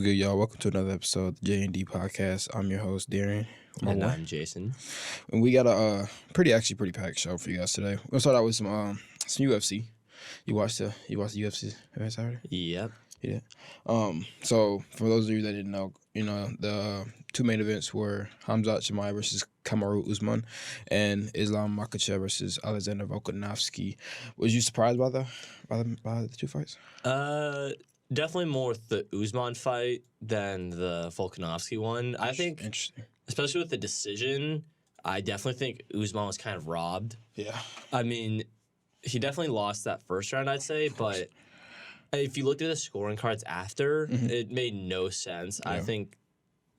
What's good, y'all? Welcome to another episode of the J&D podcast. I'm your host, Darien. And I'm Jason. And we got a pretty packed show for you guys today. We're gonna start out with some UFC. You watched the UFC every Saturday? Yep. Yeah. So for those of you that didn't know, the two main events were Khamzat Chimaev versus Kamaru Usman and Islam Makhachev versus Alexander Volkanovski. Was you surprised by the two fights? Definitely more with the Usman fight than the Volkanovski one. I think, Interesting. especially with the decision, I definitely think Usman was kind of robbed. Yeah. I mean, he definitely lost that first round, I'd say, but if you looked at the scoring cards after, it made no sense. Yeah. I think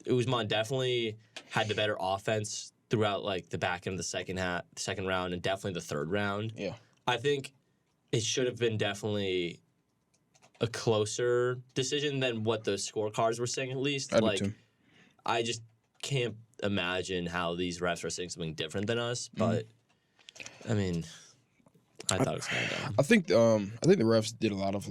Usman definitely had the better offense throughout like the back end of the second round, and definitely the third round. Yeah. I think it should have been definitely a closer decision than what the scorecards were saying, at least. I just can't imagine how these refs are saying something different than us, but I mean, I thought it was kind of dumb. I think the refs did a lot of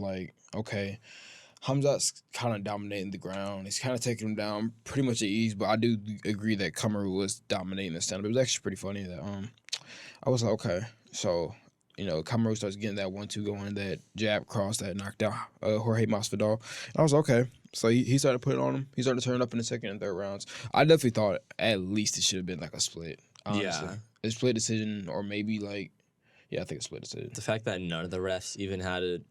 Khamzat's kind of dominating the ground. He's kind of taking him down pretty much at ease, but I do agree that Kamaru was dominating the stand-up. It was actually pretty funny that I was like, okay, so Kamaru starts getting that 1-2 going, that jab cross that knocked out Jorge Masvidal. And I was like, okay. So he started to put it on him. He started to turn it up in the second and third rounds. I definitely thought at least it should have been like a split. Honestly. Yeah. A split decision, or maybe I think a split decision. The fact that none of the refs even had it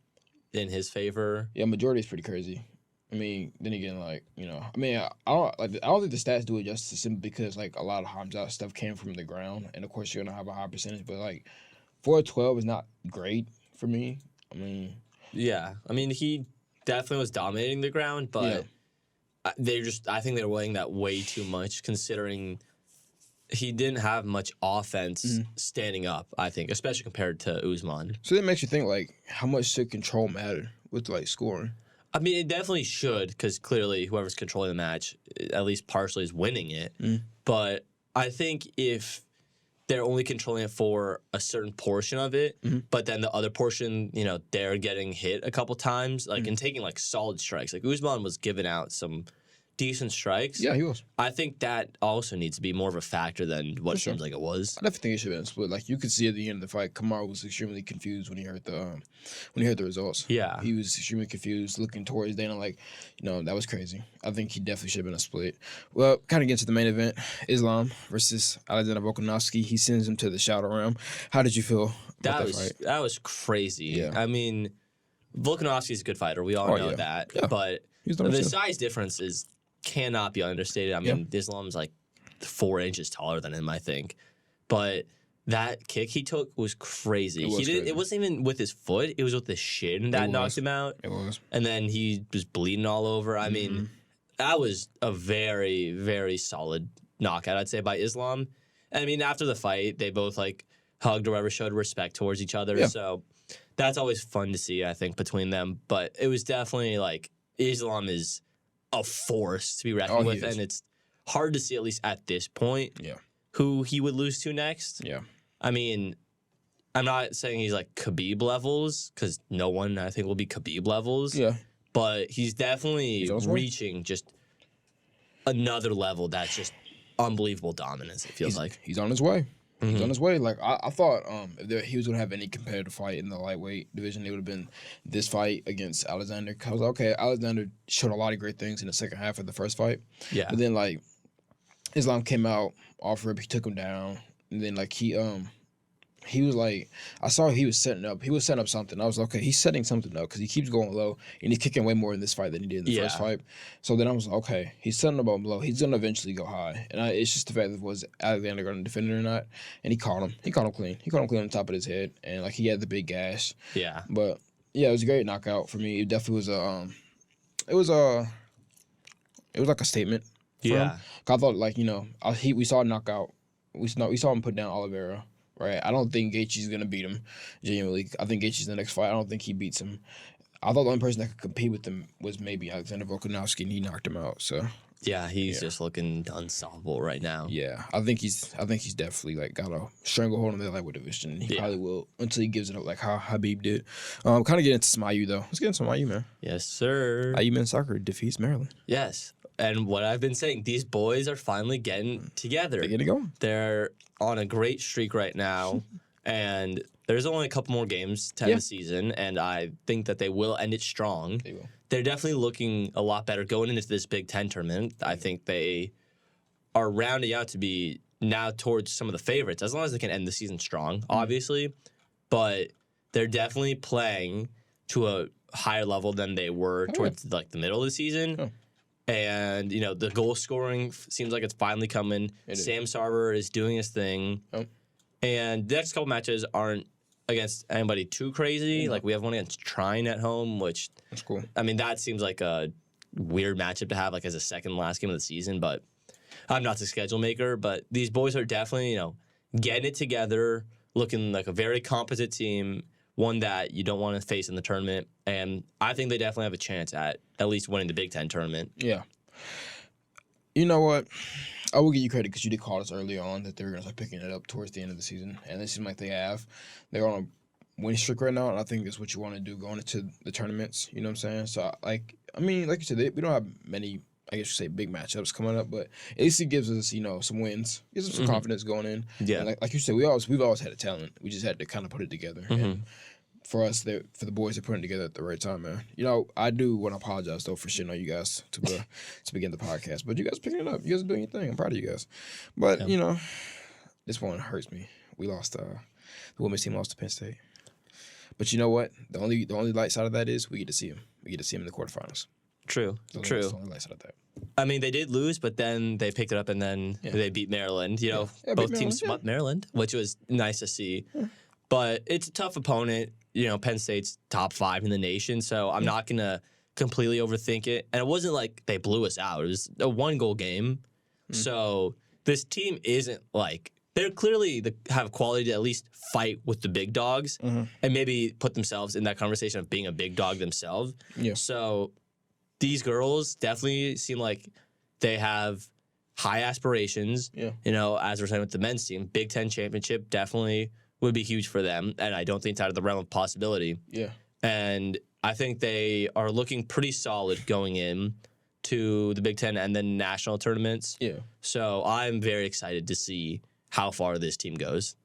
in his favor. Yeah, majority is pretty crazy. I mean, then again, I don't think the stats do it justice simply because a lot of Khamzat stuff came from the ground, and of course you're gonna have a high percentage, but 4-12 is not great for me. Yeah. He definitely was dominating the ground, but I think they're weighing that way too much considering he didn't have much offense standing up, I think, especially compared to Usman. So that makes you think, how much should control matter with, scoring? It definitely should, because clearly whoever's controlling the match, at least partially, is winning it. But I think if they're only controlling it for a certain portion of it, but then the other portion, they're getting hit a couple times, and taking, solid strikes. Usman was giving out some decent strikes. Yeah, he was. I think that also needs to be more of a factor than what seems like it was. I definitely think it should have been split. You could see at the end of the fight, Kamaru was extremely confused when he heard the results. Yeah. He was extremely confused, looking towards Dana that was crazy. I think he definitely should have been a split. Well, kind of getting to the main event, Islam versus Alexander Volkanovski. He sends him to the Shadow Realm. How did you feel about that fight? That was crazy. Yeah. Volkanovski's a good fighter. We all know that. Yeah. But the size difference cannot be understated. Islam's 4 inches taller than him, I think. But that kick he took was crazy. It wasn't even with his foot. It was with his shin that knocked him out. It was. And then he was bleeding all over. That was a very, very solid knockout, I'd say, by Islam. After the fight, they both hugged or whatever, showed respect towards each other. Yeah. So that's always fun to see, I think, between them. But it was definitely Islam is a force to be reckoned with, and it's hard to see, at least at this point, who he would lose to next. Yeah. I'm not saying he's Khabib levels, because no one, I think, will be Khabib levels. Yeah. But he's definitely reaching just another level that's just unbelievable dominance, it feels like. He's on his way. He's on his way. I thought if he was going to have any competitive fight in the lightweight division, it would have been this fight against Alexander. I was like, okay, Alexander showed a lot of great things in the second half of the first fight. Yeah. But then, Islam came out off rip. He took him down. And then, he was I saw he was setting up. He was setting up something. I was like, okay, he's setting something up because he keeps going low and he's kicking way more in this fight than he did in the first fight. So then I was like, okay, he's setting up on low. He's going to eventually go high. And it's just the fact that was Alexander going to defend it or not. And he caught him. He caught him clean. He caught him clean on the top of his head. And he had the big gash. Yeah. But yeah, it was a great knockout for me. It definitely was it was like a statement for him. I thought we saw a knockout. We saw him put down Oliveira. Right, I don't think Gaethje's gonna beat him. Genuinely, I think Gaethje's the next fight. I don't think he beats him. I thought the only person that could compete with him was maybe Alexander Volkanovski, and he knocked him out. So Yeah, he's just looking unstoppable right now. Yeah, I think he's definitely like got a stranglehold on the lightweight division. He probably will until he gives it up, like how Habib did. Kind of get into some IU though. Let's get into some IU, man. Yes, sir. IU men's soccer defeats Maryland. Yes, and what I've been saying, these boys are finally getting together. They're getting going. They're on a great streak right now, and there's only a couple more games to end the season, and I think that they will end it strong. They will. They're definitely looking a lot better going into this Big Ten tournament. I think they are rounding out to be now towards some of the favorites, as long as they can end the season strong, obviously. But they're definitely playing to a higher level than they were towards like the middle of the season. And, you know, the goal scoring seems like it's finally coming. Sam Sarver is doing his thing. And the next couple matches aren't against anybody too crazy. Like, we have one against Trine at home, which... That's cool. I mean, that seems like a weird matchup to have, like, as a second last game of the season, but I'm not the schedule maker. But these boys are definitely, you know, getting it together, looking like a very competent team, one that you don't want to face in the tournament. And I think they definitely have a chance at least winning the Big Ten tournament. Yeah. You know what? I will give you credit because you did call us early on that they were going to start picking it up towards the end of the season. And it seems like they have. They're on a winning streak right now, and I think that's what you want to do going into the tournaments. You know what I'm saying? So, like you said, we don't have many, I guess you say, big matchups coming up, but at least it gives us, you know, some wins. Gives us some confidence going in. Yeah. And like you said, we've always had a talent. We just had to kind of put it together. And for us, for the boys, they're putting it together at the right time, man. You know, I do want to apologize, though, for shitting on you guys to begin the podcast. But you guys are picking it up. You guys are doing your thing. I'm proud of you guys. But, you know, this one hurts me. We lost, the women's team lost to Penn State. But you know what? The only light side of that is we get to see them. We get to see them in the quarterfinals. True. That's the only light side of that. I mean, they did lose, but then they picked it up, and then they beat Maryland. You know, both teams swept Maryland, which was nice to see. Yeah. But it's a tough opponent. You know, Penn State's top 5 in the nation, so I'm not going to completely overthink it. And it wasn't like they blew us out. It was a 1-goal game. So this team isn't like... They're clearly have quality to at least fight with the big dogs and maybe put themselves in that conversation of being a big dog themselves. Yeah. So these girls definitely seem like they have high aspirations. Yeah. You know, as we're saying with the men's team, Big Ten championship definitely would be huge for them, and I don't think it's out of the realm of possibility. Yeah. And I think they are looking pretty solid going in to the Big Ten and then national tournaments. Yeah. So I'm very excited to see how far this team goes.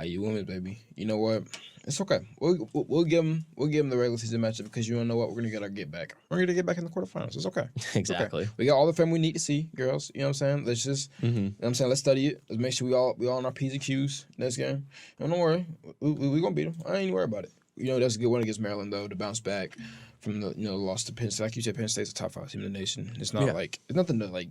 IU women, baby. You know what? It's okay. We'll give them the regular season matchup because you don't know what we're gonna get back. We're gonna get back in the quarterfinals. It's okay. Exactly. Okay. We got all the film we need to see, girls. You know what I'm saying? Let's just, you know what I'm saying? Let's study it. Let's make sure we all on our P's and Q's next game. Don't worry, we gonna beat them. I ain't even worried about it. You know, that's a good one against Maryland though to bounce back from the loss to Penn State. Like you said, Penn State's a top 5 team in the nation. It's not like it's nothing to like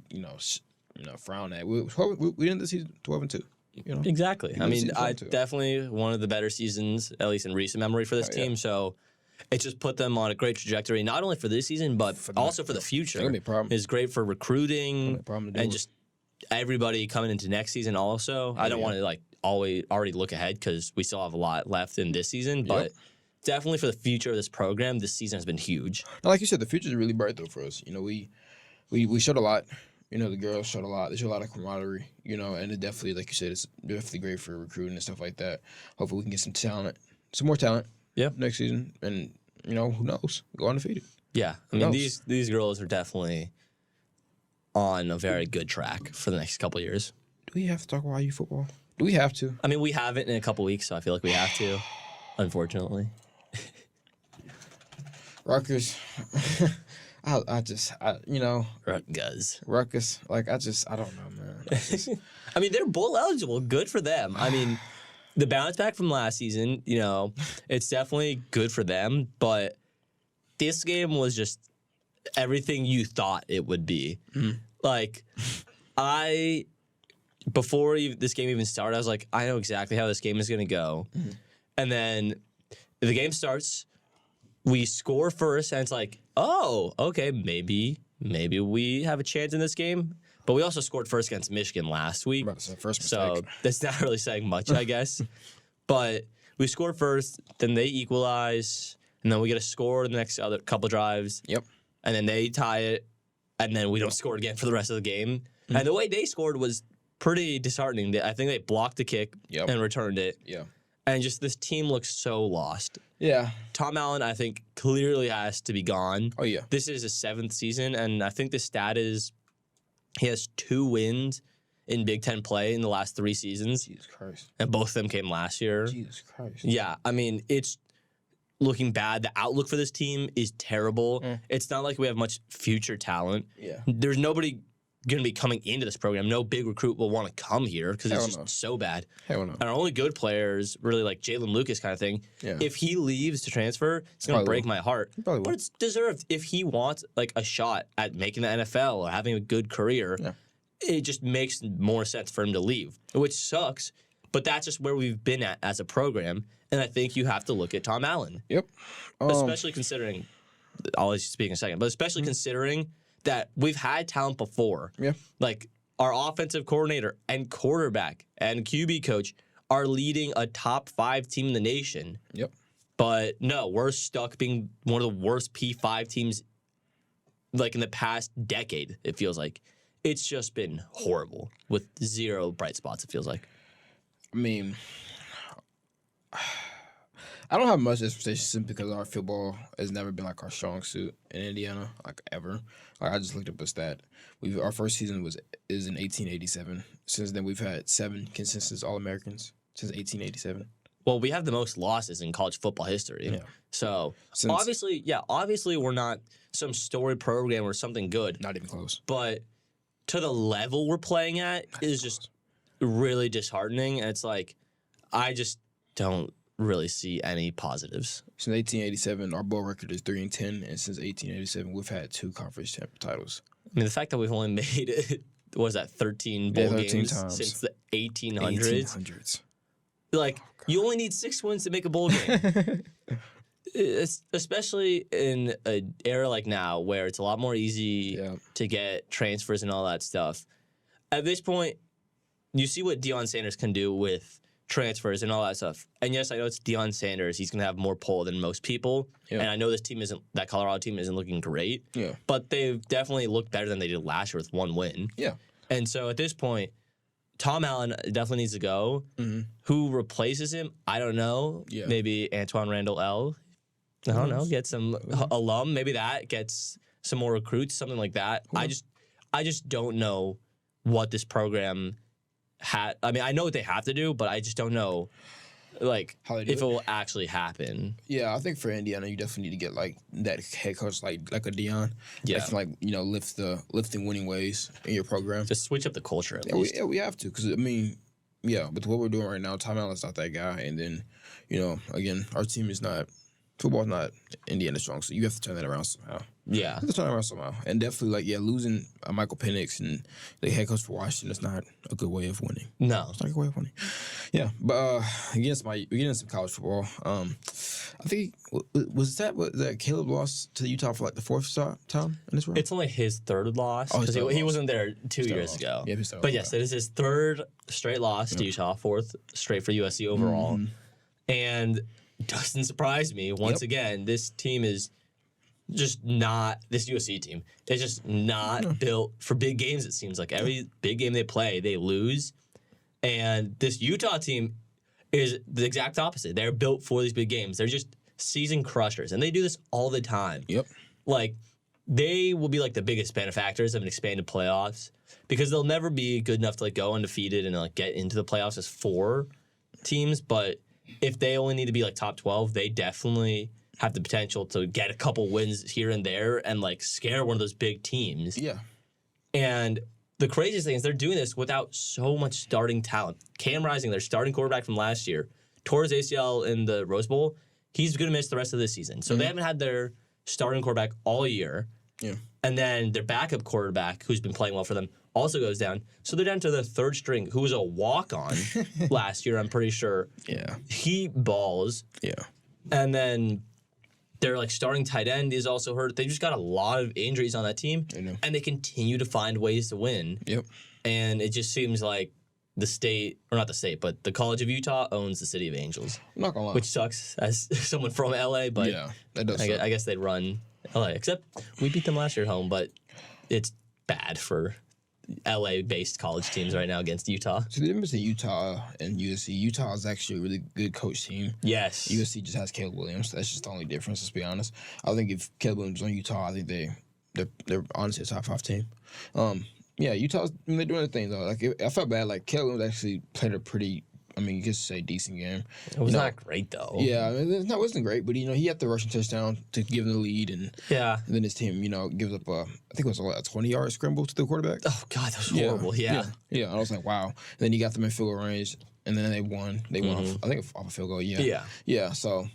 frown at. We ended the season 12-2. You know? Exactly. I mean, definitely one of the better seasons, at least in recent memory, for this team. So it just put them on a great trajectory, not only for this season, but also for the future. It's great for recruiting and just everybody coming into next season also. I don't want to already look ahead because we still have a lot left in this season, but definitely for the future of this program, this season has been huge. Now, like you said, the future is really bright though for us. You know, we showed a lot. You know, the girls showed a lot. They showed a lot of camaraderie, you know, and it definitely, like you said, it's definitely great for recruiting and stuff like that. Hopefully we can get some more talent next season. And, you know, who knows? Go undefeated. Yeah. I mean, these girls are definitely on a very good track for the next couple of years. Do we have to talk about IU football? Do we have to? I mean, we haven't in a couple weeks, so I feel like we have to, unfortunately. Rutgers. Rutgers. Like, I don't know, man. I mean, they're bowl eligible. Good for them. I mean, the bounce back from last season, you know, it's definitely good for them. But this game was just everything you thought it would be. Like, before this game even started, I was like, I know exactly how this game is going to go. And then the game starts. We score first, and it's like, oh, okay, maybe we have a chance in this game. But we also scored first against Michigan last week. First mistake. So that's not really saying much, I guess. But we scored first, then they equalize, and then we get a score in the next other couple drives. Yep. And then they tie it, and then we don't score again for the rest of the game. And the way they scored was pretty disheartening. I think they blocked the kick and returned it. Yeah. And just this team looks so lost. Yeah. Tom Allen, I think, clearly has to be gone. Oh, yeah. This is his 7th season, and I think the stat is he has 2 wins in Big Ten play in the last 3 seasons. Jesus Christ. And both of them came last year. Jesus Christ. Yeah, I mean, it's looking bad. The outlook for this team is terrible. It's not like we have much future talent. Yeah. There's nobody going to be coming into this program. No big recruit will want to come here because it's just so bad. Hell no. And our only good players, really like Jalen Lucas kind of thing, if he leaves to transfer, it's going to break my heart. But it's deserved. If he wants like a shot at making the NFL or having a good career, it just makes more sense for him to leave, which sucks. But that's just where we've been at as a program. And I think you have to look at Tom Allen. Yep. Especially considering, I'll let you speak in a second, but especially considering that we've had talent before. Yeah. Like our offensive coordinator and quarterback and QB coach are leading a top 5 team in the nation. Yep. But no, we're stuck being one of the worst P5 teams like in the past decade, it feels like. It's just been horrible with 0 bright spots, it feels like. I mean, I don't have much expectations because our football has never been like our strong suit in Indiana, like ever. Like I just looked up a stat. Our first season is in 1887. Since then, we've had 7 consistent All-Americans since 1887. Well, we have the most losses in college football history. Yeah. So obviously we're not some storied program or something good. Not even close. But to the level we're playing at is just really disheartening. And it's like, I just don't really see any positives. Since 1887, our bowl record is 3-10, and since 1887, we've had 2 conference titles. I mean, the fact that we've only made it, what was that, 13 bowl 13 games times. Since the 1800s? Like, you only need 6 wins to make a bowl game. Especially in an era like now where it's a lot more easy to get transfers and all that stuff. At this point, you see what Deion Sanders can do with transfers and all that stuff. And yes, I know it's Deion Sanders. He's going to have more pull than most people. Yeah. And I know that Colorado team isn't looking great. Yeah. But they've definitely looked better than they did last year with 1 win. Yeah. And so at this point, Tom Allen definitely needs to go. Mm-hmm. Who replaces him? I don't know. Yeah. Maybe Antoine Randall L. I don't know. Get some alum. Maybe that gets some more recruits, something like that. I just don't know what this program I mean, I know what they have to do, but I just don't know, like, if it will actually happen. Yeah, I think for Indiana, you definitely need to get like that head coach, like a Deion. Yeah, that can, like, you know, lift the winning ways in your program. Just switch up the culture at least. We have to, because I mean, with what we're doing right now, Tom Allen's not that guy, and then, you know, again, our team is not. Football's not Indiana strong, so you have to turn that around somehow. Yeah. You have to turn that around somehow. And definitely, like, losing Michael Penix and the head coach for Washington is not a good way of winning. No. It's not a good way of winning. Yeah, but we're getting some college football. I think, was that Caleb lost to Utah for, like, the 4th time in this round? It's only his 3rd loss, because he wasn't there 2 years ago. Yeah, but yes, it is his 3rd straight loss to Utah, 4th straight for USC overall. Mm-hmm. And doesn't surprise me. Once again, this team is just not, this USC team is just not built for big games, it seems like. Every big game they play, they lose. And this Utah team is the exact opposite. They're built for these big games. They're just season crushers. And they do this all the time. Yep. Like, they will be like the biggest benefactors of an expanded playoffs because they'll never be good enough to like go undefeated and like get into the playoffs as 4 teams. But if they only need to be like top 12, they definitely have the potential to get a couple wins here and there and like scare one of those big teams. Yeah. And the craziest thing is they're doing this without so much starting talent. Cam Rising, their starting quarterback from last year, tore his ACL in the Rose Bowl. He's going to miss the rest of this season. So they haven't had their starting quarterback all year. Yeah. And then their backup quarterback, who's been playing well for them, also goes down. So they're down to the 3rd string, who was a walk-on last year, I'm pretty sure. Yeah. He balls. Yeah. And then their like starting tight end is also hurt. They just got a lot of injuries on that team. And they continue to find ways to win. Yep. And it just seems like the state, or not the state, but the College of Utah owns the City of Angels. I'm not gonna lie. Which sucks as someone from LA, but yeah, that does I guess they'd run LA. Except we beat them last year at home, but it's bad for LA-based college teams right now against Utah. So the difference in Utah and USC, Utah is actually a really good coach team. Yes. USC just has Caleb Williams. That's just the only difference, let's be honest. I think if Caleb Williams was on Utah, I think they're honestly a top 5 team. Yeah, Utah's they're doing their thing though. Like I felt bad. Like Caleb Williams actually played a pretty, I mean, you could say decent game. It was not great though. Yeah, I mean, it wasn't great, but he had the rushing touchdown to give them the lead, and then his team, gives up I think it was a 20-yard scramble to the quarterback. Oh God, that was horrible. Yeah. I was like, wow. And then he got them in field goal range, and then they won. They won off, I think off a field goal. Yeah. So,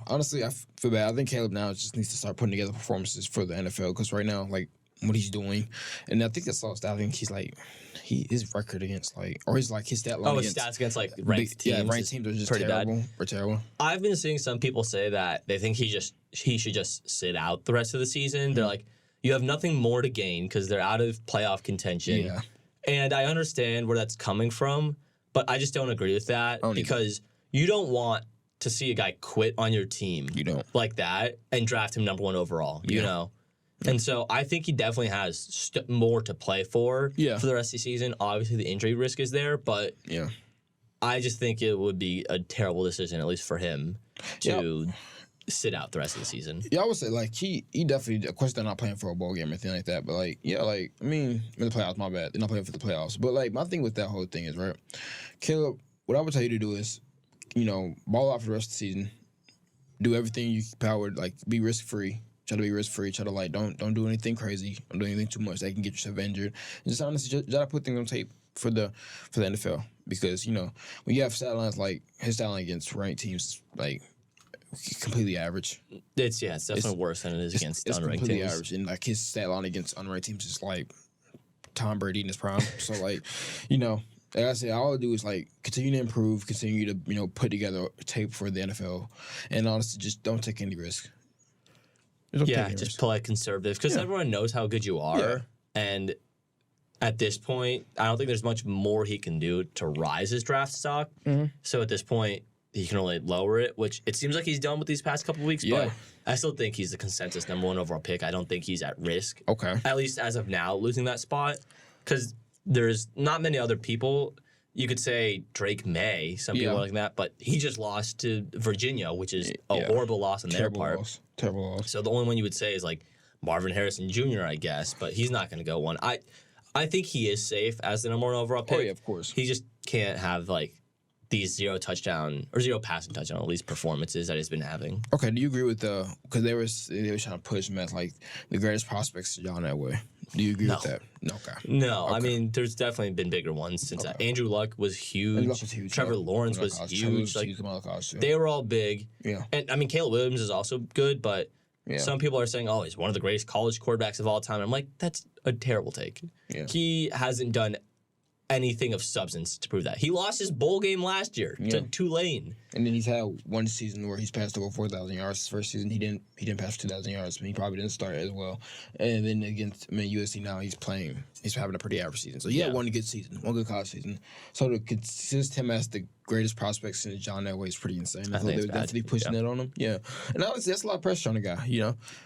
honestly, I feel bad. I think Caleb now just needs to start putting together performances for the NFL because right now, like what he's doing, and I think that's all. I think he's like. His record against his stat line. His stats against ranked teams. Yeah, ranked teams are just pretty terrible. Bad. Or terrible. I've been seeing some people say that they think he should just sit out the rest of the season. Mm-hmm. They're like, you have nothing more to gain because they're out of playoff contention. Yeah. And I understand where that's coming from, but I just don't agree with that because you don't want to see a guy quit on your team. You don't like that and draft him number 1 overall. You know. And so I think he definitely has more to play for the rest of the season. Obviously, the injury risk is there, but I just think it would be a terrible decision, at least for him, to sit out the rest of the season. Yeah, I would say, he definitely, of course, they're not playing for a bowl game or anything like that, but, in the playoffs, my bad. They're not playing for the playoffs. But, my thing with that whole thing is, right, Caleb, what I would tell you to do is, ball out for the rest of the season, do everything you can power, be risk-free. Try to be risk-free. Try to, don't do anything crazy. Don't do anything too much that can get yourself injured. And just honestly, try to put things on tape for the NFL. Because, when you have stat lines his stat line against ranked teams, completely average. It's definitely worse than it is against unranked teams. It's completely average. And, his stat line against unranked teams is, Tom Brady in his prime. So, like I said, all I do is continue to improve, continue to put together tape for the NFL, and honestly, just don't take any risk. Just play conservative because everyone knows how good you are, and at this point, I don't think there's much more he can do to rise his draft stock. Mm-hmm. So at this point, he can only lower it, which it seems like he's done with these past couple weeks. But I still think he's the consensus number 1 overall pick. I don't think he's at risk. Okay, at least as of now, losing that spot because there's not many other people. You could say Drake May. Some people are like that, but he just lost to Virginia, which is a horrible loss on their part. Terrible loss. So the only one you would say is Marvin Harrison Jr., I guess, but he's not going to go one. I think he is safe as the number 1 overall pick. Oh, yeah, of course. He just can't have these 0 touchdown or 0 passing touchdown at least performances that he's been having. Okay, do you agree with because they were trying to push him as the greatest prospects John Elway? Do you agree with that? No. Okay. No, okay. I mean there's definitely been bigger ones since that. Andrew Luck was huge. Trevor Lawrence was huge. They were all big. Yeah. And I mean Caleb Williams is also good, but some people are saying, he's one of the greatest college quarterbacks of all time. I'm like, that's a terrible take. Yeah. He hasn't done anything of substance to prove that. He lost his bowl game last year to Tulane. And then he's had one season where he's passed over 4,000 yards. His first season, he didn't pass 2,000 yards, but he probably didn't start as well. And then against USC now, he's having a pretty average season. So he had one good season, one good college season. So to consist him as the greatest prospect since John Elway is pretty insane. I thought they were definitely pushing that on him. Yeah. And honestly, that's a lot of pressure on the guy,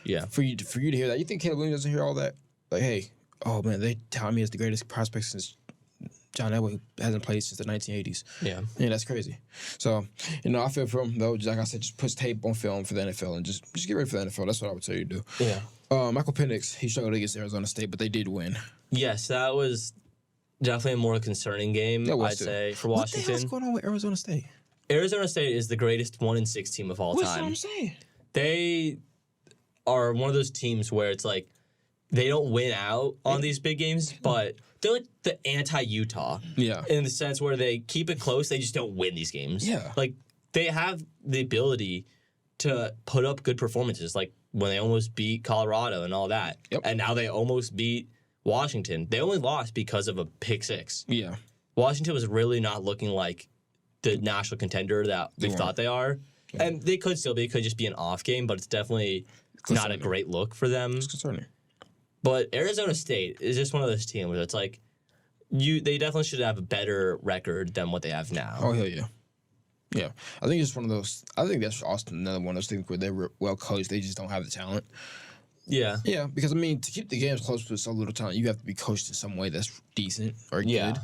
Yeah. For you to hear that. You think Caleb Williams doesn't hear all that? Hey, oh man, they tell me he's the greatest prospect since John Elway hasn't played since the 1980s. Yeah, that's crazy. So, I feel for him, though, like I said, just puts tape on film for the NFL and just get ready for the NFL. That's what I would tell you to do. Yeah. Michael Penix, he struggled against Arizona State, but they did win. Yes, that was definitely a more concerning game, I'd say, for Washington. What the hell's going on with Arizona State? Arizona State is the greatest 1-6 team of all time. That's what I'm saying. They are one of those teams where it's they don't win out on these big games, but they're like the anti-Utah. Yeah. In the sense where they keep it close, they just don't win these games. Yeah. They have the ability to put up good performances, like when they almost beat Colorado and all that. Yep. And now they almost beat Washington. They only lost because of a pick 6. Yeah. Washington was really not looking like the national contender that we thought they are. Yeah. And they could still be. It could just be an off game, but it's definitely not a great look for them. It's concerning. But Arizona State is just one of those teams where it's they definitely should have a better record than what they have now. Oh, hell yeah. Yeah. I think it's one of those. I think that's also another one of those things where they're well coached. They just don't have the talent. Yeah. Yeah, because I mean, to keep the games close with so little time, you have to be coached in some way that's decent or Yeah. good.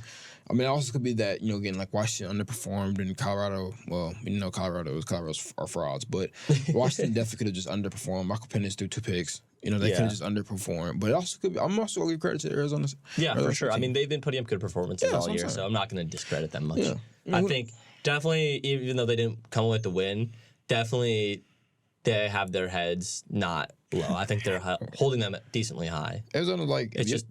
I mean, it also could be that, again, like Washington underperformed in Colorado. Well, Colorado's are frauds, but Washington definitely could have just underperformed. Michael Penix threw 2 picks. They could have just underperformed. But it also could be, I'm also going to give credit to Arizona. Yeah, Arizona for sure. team. I mean, they've been putting up good performances Yeah, that's all what I'm year, saying. so I'm not going to discredit them much. Yeah. I think definitely, even though they didn't come with the win, definitely they have their heads not low. I think they're holding them decently high. Arizona, like, It's just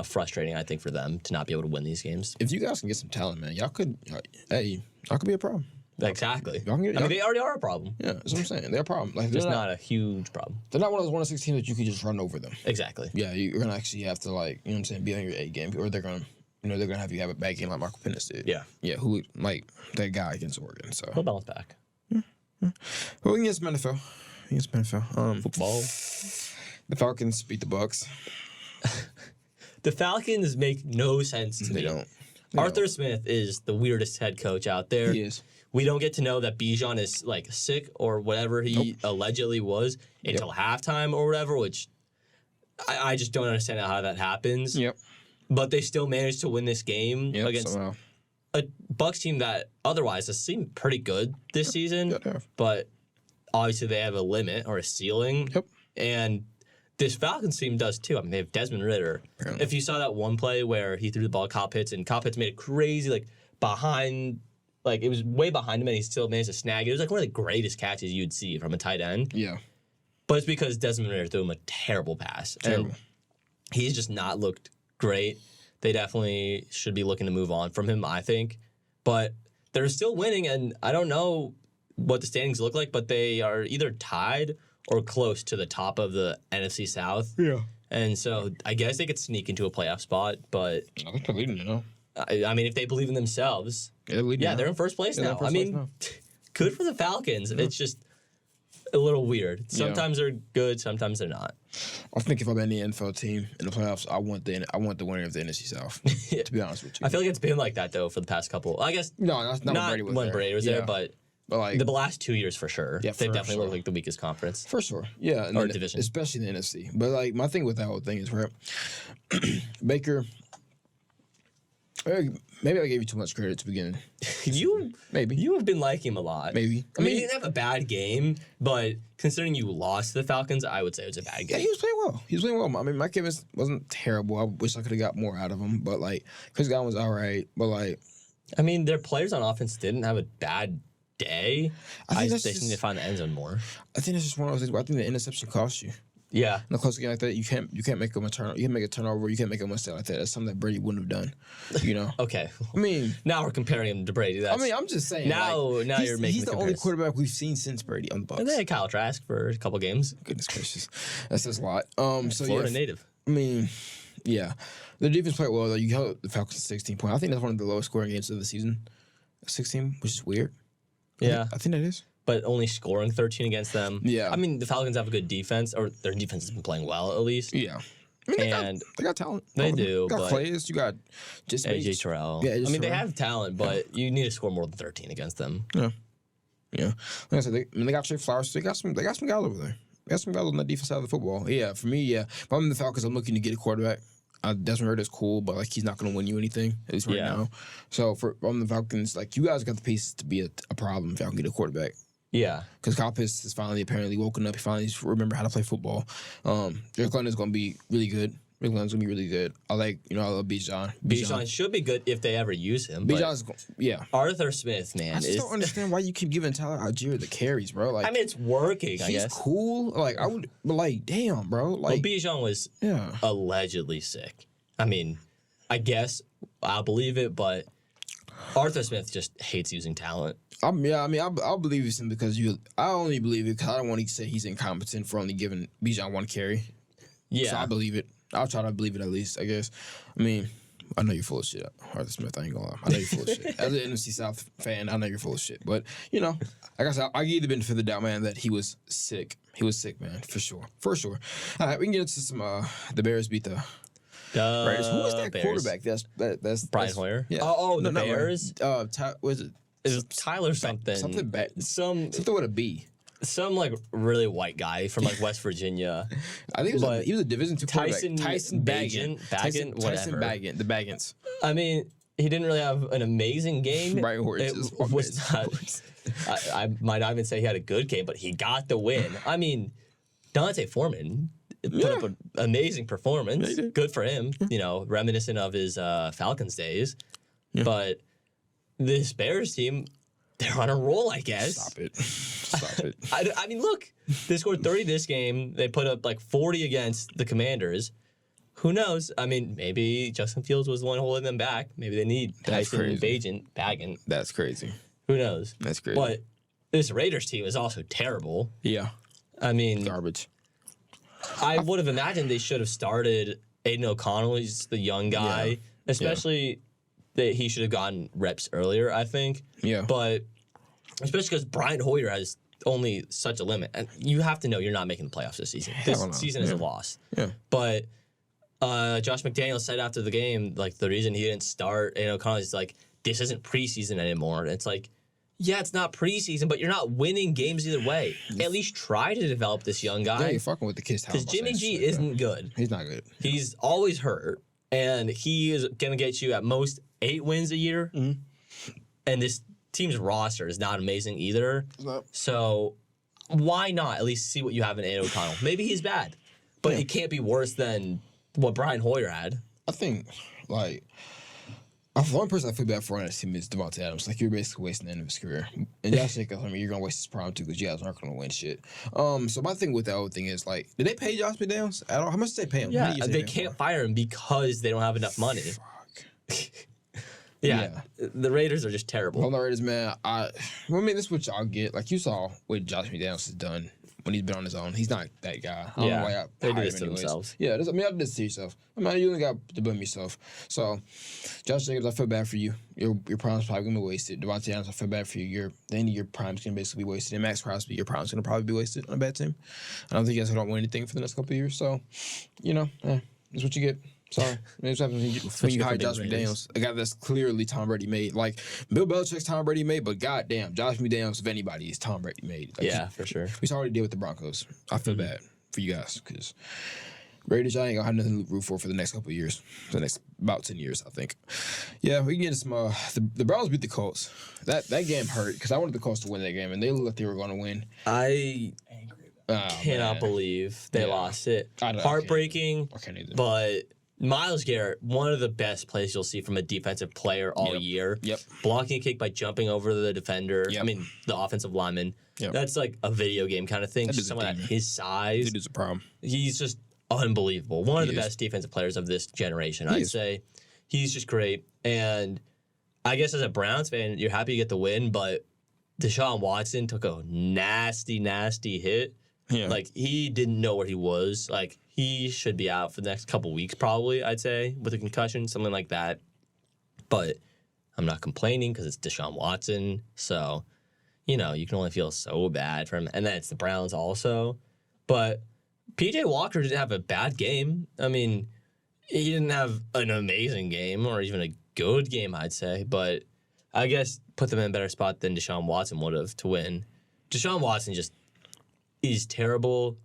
frustrating, I think, for them to not be able to win these games. if you guys can get some talent, man, y'all could be a problem. Exactly. Y'all can get, I mean, they already are a problem. yeah, that's what I'm saying. They're a problem. Like, Just not a huge problem. they're not one of those 1-6 teams that you can just run over them. Exactly. Yeah, you're gonna actually have to, like, you know what I'm saying, be on your A game, or they're gonna have you have a bad game like Michael Penix did. Yeah. Yeah, who like that guy against Oregon. So He'll bounce back. well, we can get some NFL. Football. The Falcons beat the Bucks. The Falcons make no sense to me. They don't. Arthur Smith is the weirdest head coach out there. He is. We don't get to know that Bijan is like sick or whatever he allegedly was until halftime or whatever, which I just don't understand how that happens. Yep. But they still managed to win this game against somehow. a Bucks team that otherwise has seemed pretty good this season. Yeah, they have. But obviously they have a limit or a ceiling. Yep. And this Falcons team does too. I mean, they have Desmond Ridder. Apparently. If you saw that one play where he threw the ball to Kyle Pitts and Kyle Pitts made it crazy, behind, it was way behind him and he still managed to snag it. It was one of the greatest catches you'd see from a tight end. Yeah. But it's because Desmond Ridder threw him a terrible pass. Terrible. And he's just not looked great. They definitely should be looking to move on from him, I think. But they're still winning, and I don't know what the standings look like, but they are either tied or close to the top of the NFC South. Yeah. And so I guess they could sneak into a playoff spot, but I think they're leading it now. I mean, if they believe in themselves, They're leading yeah, now. they're in first place Yeah, they're now. in first I mean, good for the Falcons. It's just a little weird. Sometimes they're good, sometimes they're not. I think if I'm any NFL team in the playoffs, I want the winner of the NFC South. Yeah. To be honest with you. I feel like it's been like that, though, for the past couple. I guess No, that's not when Brady was there, but like the last 2 years for sure. Yeah, They for definitely sure. look like the weakest conference. for sure. Yeah. And Or then division. Especially in the NFC. But like my thing with that whole thing is right. Baker. Maybe I gave you too much credit to begin. Maybe. You have been liking him a lot. Maybe. I mean, he didn't have a bad game, but considering you lost to the Falcons, I would say it was a bad Yeah, game. he was playing well. I mean, Mike Evans wasn't terrible. I wish I could have got more out of him. But like, Chris Godwin was all right. But like, I mean, their players on offense didn't have a bad day. I think They need to find the end zone more. I think it's just one of those things where I think the interception costs you. Yeah. In a close game like that, you can't make them a turn. You can make a turnover. You can't make a mistake like that. That's something that Brady wouldn't have done. You know. Okay. I mean, Now we're comparing him to Brady. I'm just saying. Now you're making he's the the only comparison. quarterback we've seen since Brady on the Bucs. And they had Kyle Trask for a couple games. Goodness gracious, that says a lot. So Florida yeah, native. I mean, yeah, the defense played well though. You held the Falcons to 16 points. I think that's one of the lowest scoring games of the season. 16, which is weird. Yeah. I think that is. But only scoring 13 against them. Yeah. I mean, the Falcons have a good defense, or their defense has been playing well at least. Yeah. I mean, And they got talent. they You do, got but- Clayus. You got just AJ Terrell. Yeah, I mean, they Terrell. have talent, but you need to score more than 13 against them. Yeah. Like I said, they got Trey Flowers. They got some guys over there. They got some guys on the defense side of the football. Yeah, for me, yeah. If I'm in the Falcons, I'm looking to get a quarterback. Desmond Ridder is cool, but like he's not going to win you anything at least right now. So for the Falcons, like you guys got the pieces to be a problem if y'all can get a quarterback. Yeah. Because Kyle Pitts is finally apparently woken up. He finally remember how to play football. Drake London's going to be really good. Drake London's going to be really good. I love Bijan. Bijan should be good if they ever use him. Bijan's, but Arthur Smith, man. I just don't understand why you keep giving Tyler Algier the carries, bro. Like, I mean, it's working, I he's guess. cool. Like, I would, but like, damn, bro. Well, Like, Bijan was yeah. allegedly sick. I mean, I guess I'll believe it, but Arthur Smith just hates using talent. I'll believe it's him because I only believe it because I don't want to say he's incompetent for only giving Bijan one carry. Yeah. So I believe it. I'll try to believe it at least, I guess. I mean, I know you're full of shit, Arthur Smith. I ain't gonna lie. I know you're full of shit. As an NFC South fan, I know you're full of shit. But, like I said, I give you the benefit of the doubt, man, that he was sick. He was sick, man, for sure. For sure. All right, we can get into some, the Bears beat the Raiders. Who was that Bears. quarterback? That's Brian Hoyer? Yeah. Oh, the not Hoyer. Bears? Was it? It was Tyler something. Something bad. Something Something with a B. some like really white guy from like West Virginia. I think he was a Division II quarterback. Tyson Baggin, Tyson whatever. Baggin, the Baggins. I mean, he didn't really have an amazing game. Brian Hoyer was not. I might not even say he had a good game, but he got the win. I mean, Dante Foreman put up an amazing performance. Good for him. You know, reminiscent of his Falcons days. Yeah. But this Bears team, they're on a roll, I guess. Stop it. I mean, look, they scored 30 this game. They put up like 40 against the Commanders. Who knows? I mean, maybe Justin Fields was the one holding them back. Maybe they need Tyson Baggin. That's crazy. Who knows? That's crazy. But this Raiders team is also terrible. Yeah. I mean, garbage. I would have imagined they should have started Aiden O'Connell. He's the young guy. Especially that he should have gotten reps earlier, I think. Yeah. But especially because Brian Hoyer has only such a limit. And you have to know you're not making the playoffs this season. This season is a loss. Yeah. But Josh McDaniels said after the game, like, the reason he didn't start Aiden O'Connell is like, this isn't preseason anymore. And it's like, yeah, it's not preseason, but you're not winning games either way. At least try to develop this young guy. Yeah, you're fucking with the kids. Because Jimmy G isn't good. He's not good. He's always hurt, and he is going to get you at most 8 wins a year. Mm-hmm. And this team's roster is not amazing either. So why not at least see what you have in Aiden O'Connell? Maybe he's bad, but it can't be worse than what Brian Hoyer had. I think, like, the one person I feel bad for on this team is Devontae Adams. Like, you're basically wasting the end of his career. And Josh Jacobs, I mean, you're going to waste his prime, too, because you guys aren't going to win shit. So my thing with that whole thing is, like, did they pay Josh McDaniels at all? How much did they pay him? Yeah, they can't fire him because they don't have enough money. Fuck. Yeah, the Raiders are just terrible. Well, the Raiders, man, I mean, this is what y'all get. Like, you saw what Josh McDaniels has done when he's been on his own. He's not that guy. I don't know why they do this to themselves. Yeah, I mean, I did this to yourself. I mean, you only got to blame yourself. So, Josh Jacobs, I feel bad for you. Your prime's probably going to be wasted. Devontae Adams, I feel bad for you. The end of your prime's going to basically be wasted. And Max Crosby, your prime's going to probably be wasted on a bad team. I don't think you guys don't win anything for the next couple of years. So, you know, that's what you get. Sorry. That's what happens when you hire Josh McDaniels, a guy that's clearly Tom Brady made. Like, Bill Belichick's Tom Brady made, but goddamn, Josh McDaniels, if anybody, is Tom Brady made. Like, for sure. We saw what he did with the Broncos. I feel bad for you guys because Raiders, I ain't going to have nothing to root for the next couple of years. For the next about 10 years, I think. Yeah, we can get into some. The Browns beat the Colts. That game hurt because I wanted the Colts to win that game, and they looked like they were going to win. I cannot believe they lost it. Heartbreaking, I can't either. But Myles Garrett, one of the best plays you'll see from a defensive player all year. Yep. Blocking a kick by jumping over the defender. Yep. I mean, the offensive lineman. Yep. That's like a video game kind of thing. Just someone at his size. Dude is a problem. He's just unbelievable. One of the best defensive players of this generation, I'd say. He's just great. And I guess as a Browns fan, you're happy to get the win, but Deshaun Watson took a nasty, nasty hit. Yeah. Like, he didn't know where he was. Like, he should be out for the next couple weeks, probably, I'd say, with a concussion, something like that. But I'm not complaining because it's Deshaun Watson. So, you know, you can only feel so bad for him. And then it's the Browns also. But P.J. Walker didn't have a bad game. I mean, he didn't have an amazing game or even a good game, I'd say. But I guess put them in a better spot than Deshaun Watson would have to win. Deshaun Watson he's terrible,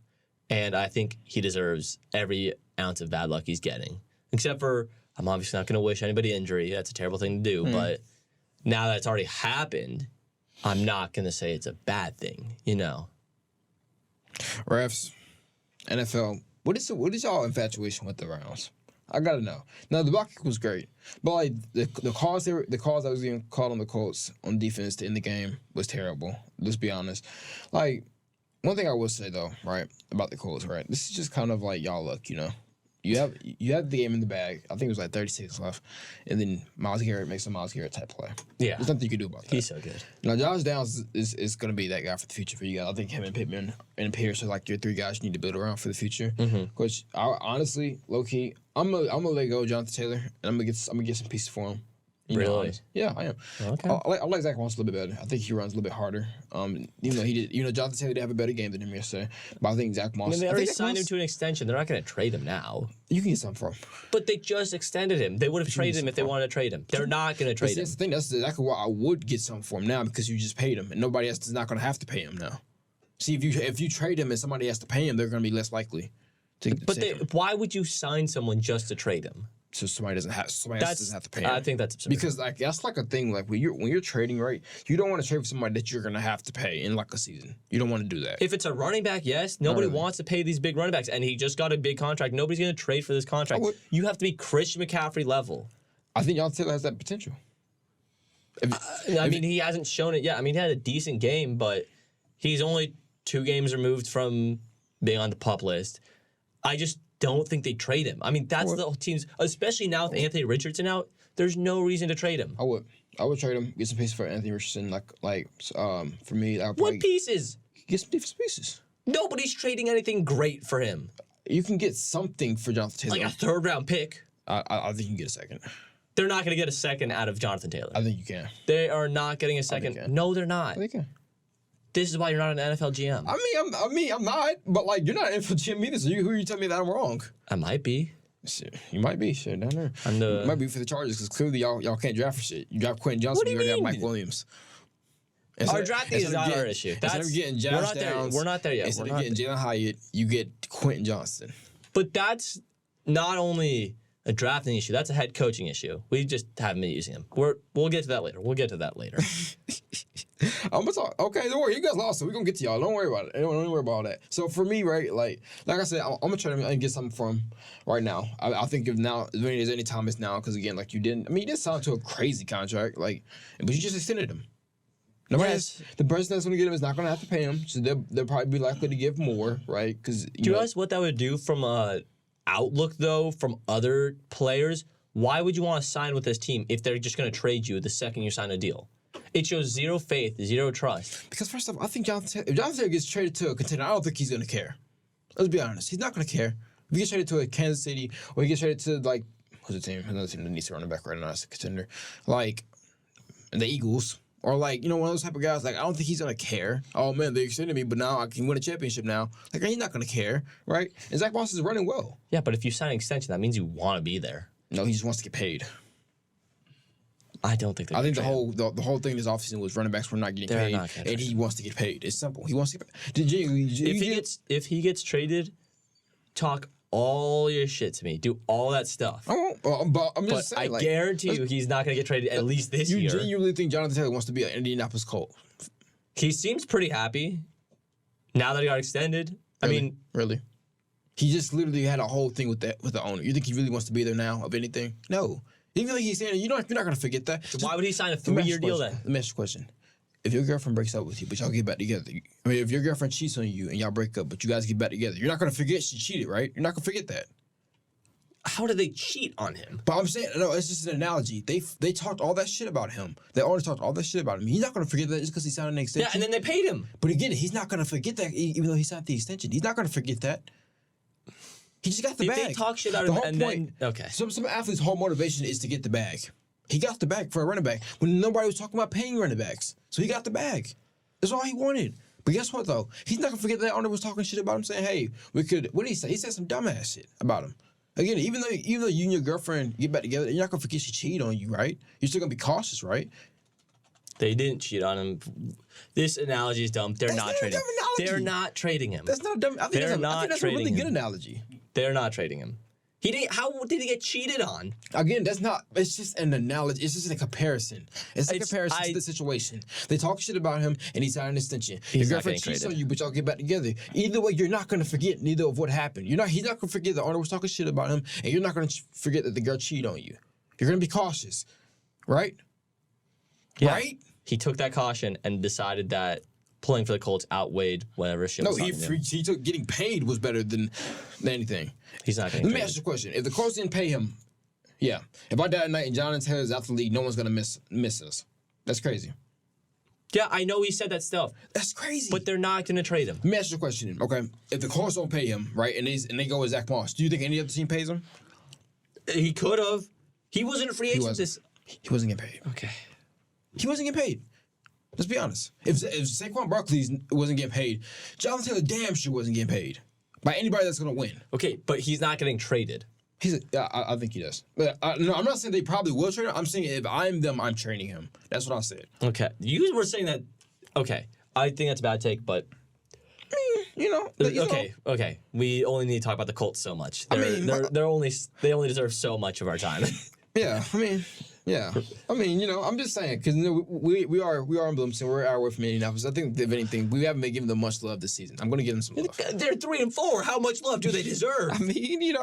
and I think he deserves every ounce of bad luck he's getting. Except for, I'm obviously not going to wish anybody injury. That's a terrible thing to do. But now that it's already happened, I'm not going to say it's a bad thing, you know? Refs, NFL, what is y'all infatuation with the Browns? I gotta know. Now the block kick was great, but like the calls that was being called on the Colts on defense to end the game was terrible. Let's be honest. Like, one thing I will say though, right, about the Colts, right? This is just kind of like y'all luck, you know. You have the game in the bag. I think it was like 36 left, and then Myles Garrett makes a Myles Garrett type play. Yeah, there's nothing you can do about that. He's so good. Now Josh Downs is going to be that guy for the future for you guys. I think him and Pittman and Pierce are like your 3 guys you need to build around for the future. Which honestly, low key, I'm gonna let go of Jonathan Taylor, and I'm gonna get some pieces for him. Really? Yeah, I am. Okay. I like Zach Moss a little bit better. I think he runs a little bit harder. Even though he did, Jonathan Taylor did have a better game than him yesterday. But I think Zach Moss. I mean, they already signed him to an extension. They're not going to trade him now. You can get something for him. But they just extended him. They would have traded him if they wanted to trade him. They're not going to trade him. That's the thing. That's exactly why I would get something for him now because you just paid him, and nobody else is not going to have to pay him now. See, if you trade him and somebody has to pay him, they're going to be less likely to. But why would you sign someone just to trade him? So somebody else doesn't have to pay him. I think that's absurd. Because like that's like a thing. Like when you're trading, right? You don't want to trade for somebody that you're gonna have to pay in like a season. You don't want to do that. If it's a running back, yes, nobody wants to pay these big running backs, and he just got a big contract. Nobody's gonna trade for this contract. You have to be Christian McCaffrey level. I think Jonathan Taylor has that potential. I mean, he hasn't shown it yet. I mean, he had a decent game, but he's only 2 games removed from being on the PUP list. I just don't think they trade him. I mean, that's the team's, especially now with Anthony Richardson out, there's no reason to trade him. I would trade him, get some pieces for Anthony Richardson. For me, I would what pieces? Get some different pieces. Nobody's trading anything great for him. You can get something for Jonathan Taylor. Like a 3rd round pick. I think you can get a second. They're not going to get a second out of Jonathan Taylor. I think you can. They are not getting a second. No, they're not. I think you can. This is why you're not an NFL GM. I'm not. But like, you're not an NFL GM either. So who are you telling me that I'm wrong? I might be. Shit, you might be. Shit, down there. You might be for the Chargers because clearly y'all can't draft for shit. You draft Quentin Johnson. You already have Mike Williams. Our drafting is not our issue. Instead of getting Josh Downs, we're not there yet. Instead of getting Jalen Hyatt, you get Quentin Johnson. But that's not only a drafting issue. That's a head coaching issue. We just haven't been using him. We'll get to that later. I'm gonna talk. Okay, don't worry. You guys lost, so we're gonna get to y'all. Don't worry about it. Don't worry about all that. So for me, right, like I said, I'm gonna try to get something from him right now. I think if there's any time, it's now. Because again, like you didn't sign to a crazy contract, like, but you just extended him. The person that's gonna get him is not gonna have to pay him, so they'll probably be likely to give more, right? Because do you realize what that would do from a outlook though from other players? Why would you want to sign with this team if they're just gonna trade you the second you sign a deal? It shows zero faith, zero trust. Because first off, I think if Jonathan Taylor gets traded to a contender, I don't think he's gonna care. Let's be honest, he's not gonna care. If he gets traded to a Kansas City or he gets traded to like who's the team? Another team that needs to run back right now as a contender, like the Eagles. Or like, one of those type of guys, like, I don't think he's going to care. Oh, man, they extended me, but now I can win a championship now. Like, he's not going to care, right? And Zach Moss is running well. Yeah, but if you sign an extension, that means you want to be there. No, he just wants to get paid. I don't think I think the whole thing this offseason was running backs were not getting paid, and he wants to get paid. It's simple. He wants to get paid. If he gets traded, talk all your shit to me. Do all that stuff. I won't, but I'm just saying. I guarantee you he's not going to get traded at least this year. You genuinely think Jonathan Taylor wants to be an Indianapolis Colt? He seems pretty happy now that he got extended. Really? He just literally had a whole thing with the owner. You think he really wants to be there now, of anything? No. Even though he's saying you're not going to forget that. So why would he sign a 3-year deal then? Let me ask you a question. If your girlfriend breaks up with you, but y'all get back together, if your girlfriend cheats on you and y'all break up, but you guys get back together, you're not going to forget she cheated, right? You're not going to forget that. How did they cheat on him? But I'm saying, no, it's just an analogy. They talked all that shit about him. They always talked all that shit about him. He's not going to forget that just because he signed an extension. Yeah, and then they paid him. But again, he's not going to forget that even though he signed the extension. He's not going to forget that. He just got the bag. They talk shit out of him and then... Okay. Some athletes' whole motivation is to get the bag. He got the bag for a running back when nobody was talking about paying running backs. So he got the bag. That's all he wanted. But guess what, though? He's not going to forget that owner was talking shit about him, saying, hey, we could... What did he say? He said some dumbass shit about him. Again, even though you and your girlfriend get back together, you're not going to forget she cheated on you, right? You're still going to be cautious, right? They didn't cheat on him. This analogy is dumb. They're not trading him. They're not trading him. That's not a dumb... I think that's a really good analogy. They're not trading him. How did he get cheated on? Again, that's not... It's just an analogy. It's just a comparison. It's a comparison to the situation. They talk shit about him, and he signed an extension. Your girlfriend cheats on you, but y'all get back together. Either way, you're not going to forget neither of what happened. He's not going to forget the owner was talking shit about him, and you're not going to forget that the girl cheated on you. You're going to be cautious. Right? Yeah. Right? He took that caution and decided that playing for the Colts outweighed whatever shit was talking to him. He took getting paid was better than anything. He's not getting Let me ask you a question. If the Colts didn't pay him, yeah. If I die tonight and Jonathan Taylor's out the league, no one's going to miss us. That's crazy. Yeah, I know he said that stuff. That's crazy. But they're not going to trade him. Let me ask you a question, okay? If the Colts don't pay him, right, and they go with Zach Moss, do you think any other team pays him? He could have. He wasn't a free agent. He wasn't getting paid. Okay. He wasn't getting paid. Let's be honest. If Saquon Barkley wasn't getting paid, Jonathan Taylor damn sure wasn't getting paid by anybody that's going to win. Okay, but he's not getting traded. I think he does. But no, I'm not saying they probably will trade him. I'm saying if I'm them, I'm trading him. That's what I said. Okay. You were saying that. Okay. I think that's a bad take, but Okay. We only need to talk about the Colts so much. They only deserve so much of our time. Yeah, I'm just saying because we are in Bloomington. We're an hour away from Indianapolis. I think if anything, we haven't been giving them much love this season. I'm going to give them some love. They're 3-4. How much love do they deserve? I mean,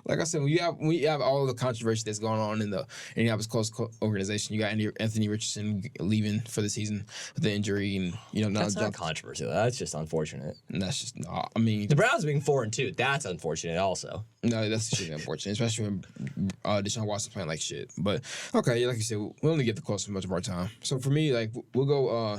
like I said, when you have all the controversy that's going on in the Indianapolis Colts organization, you got Anthony Richardson leaving for the season with the injury, and that's not controversial. That's just unfortunate. And that's just the Browns being 4-2. That's unfortunate, also. No, that's extremely unfortunate, especially when Deshaun Watson playing like shit. But okay, like you said, we only get the Colts so much of our time. So for me, like we'll go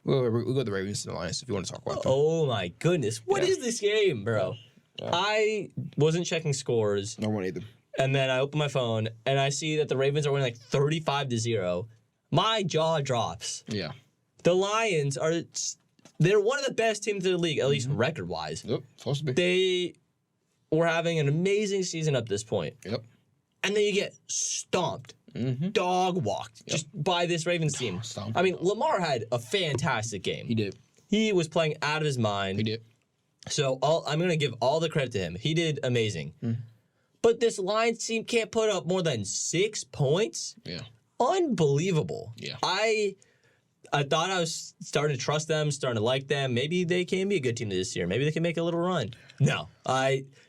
the Ravens and the Lions if you want to talk about them. Oh my goodness, what is this game, bro? Yeah. I wasn't checking scores. No one either. And then I open my phone and I see that the Ravens are winning like 35-0. My jaw drops. Yeah. The Lions they're one of the best teams in the league, at least record-wise. Yep, supposed to be. They were having an amazing season up this point. Yep. And then you get stomped, dog walked, just by this Ravens team. I mean, Lamar had a fantastic game. He did. He was playing out of his mind. He did. So I'm going to give all the credit to him. He did amazing. But this Lions team can't put up more than 6 points? Yeah. Unbelievable. Yeah. I thought I was starting to trust them, starting to like them. Maybe they can be a good team this year. Maybe they can make a little run. No,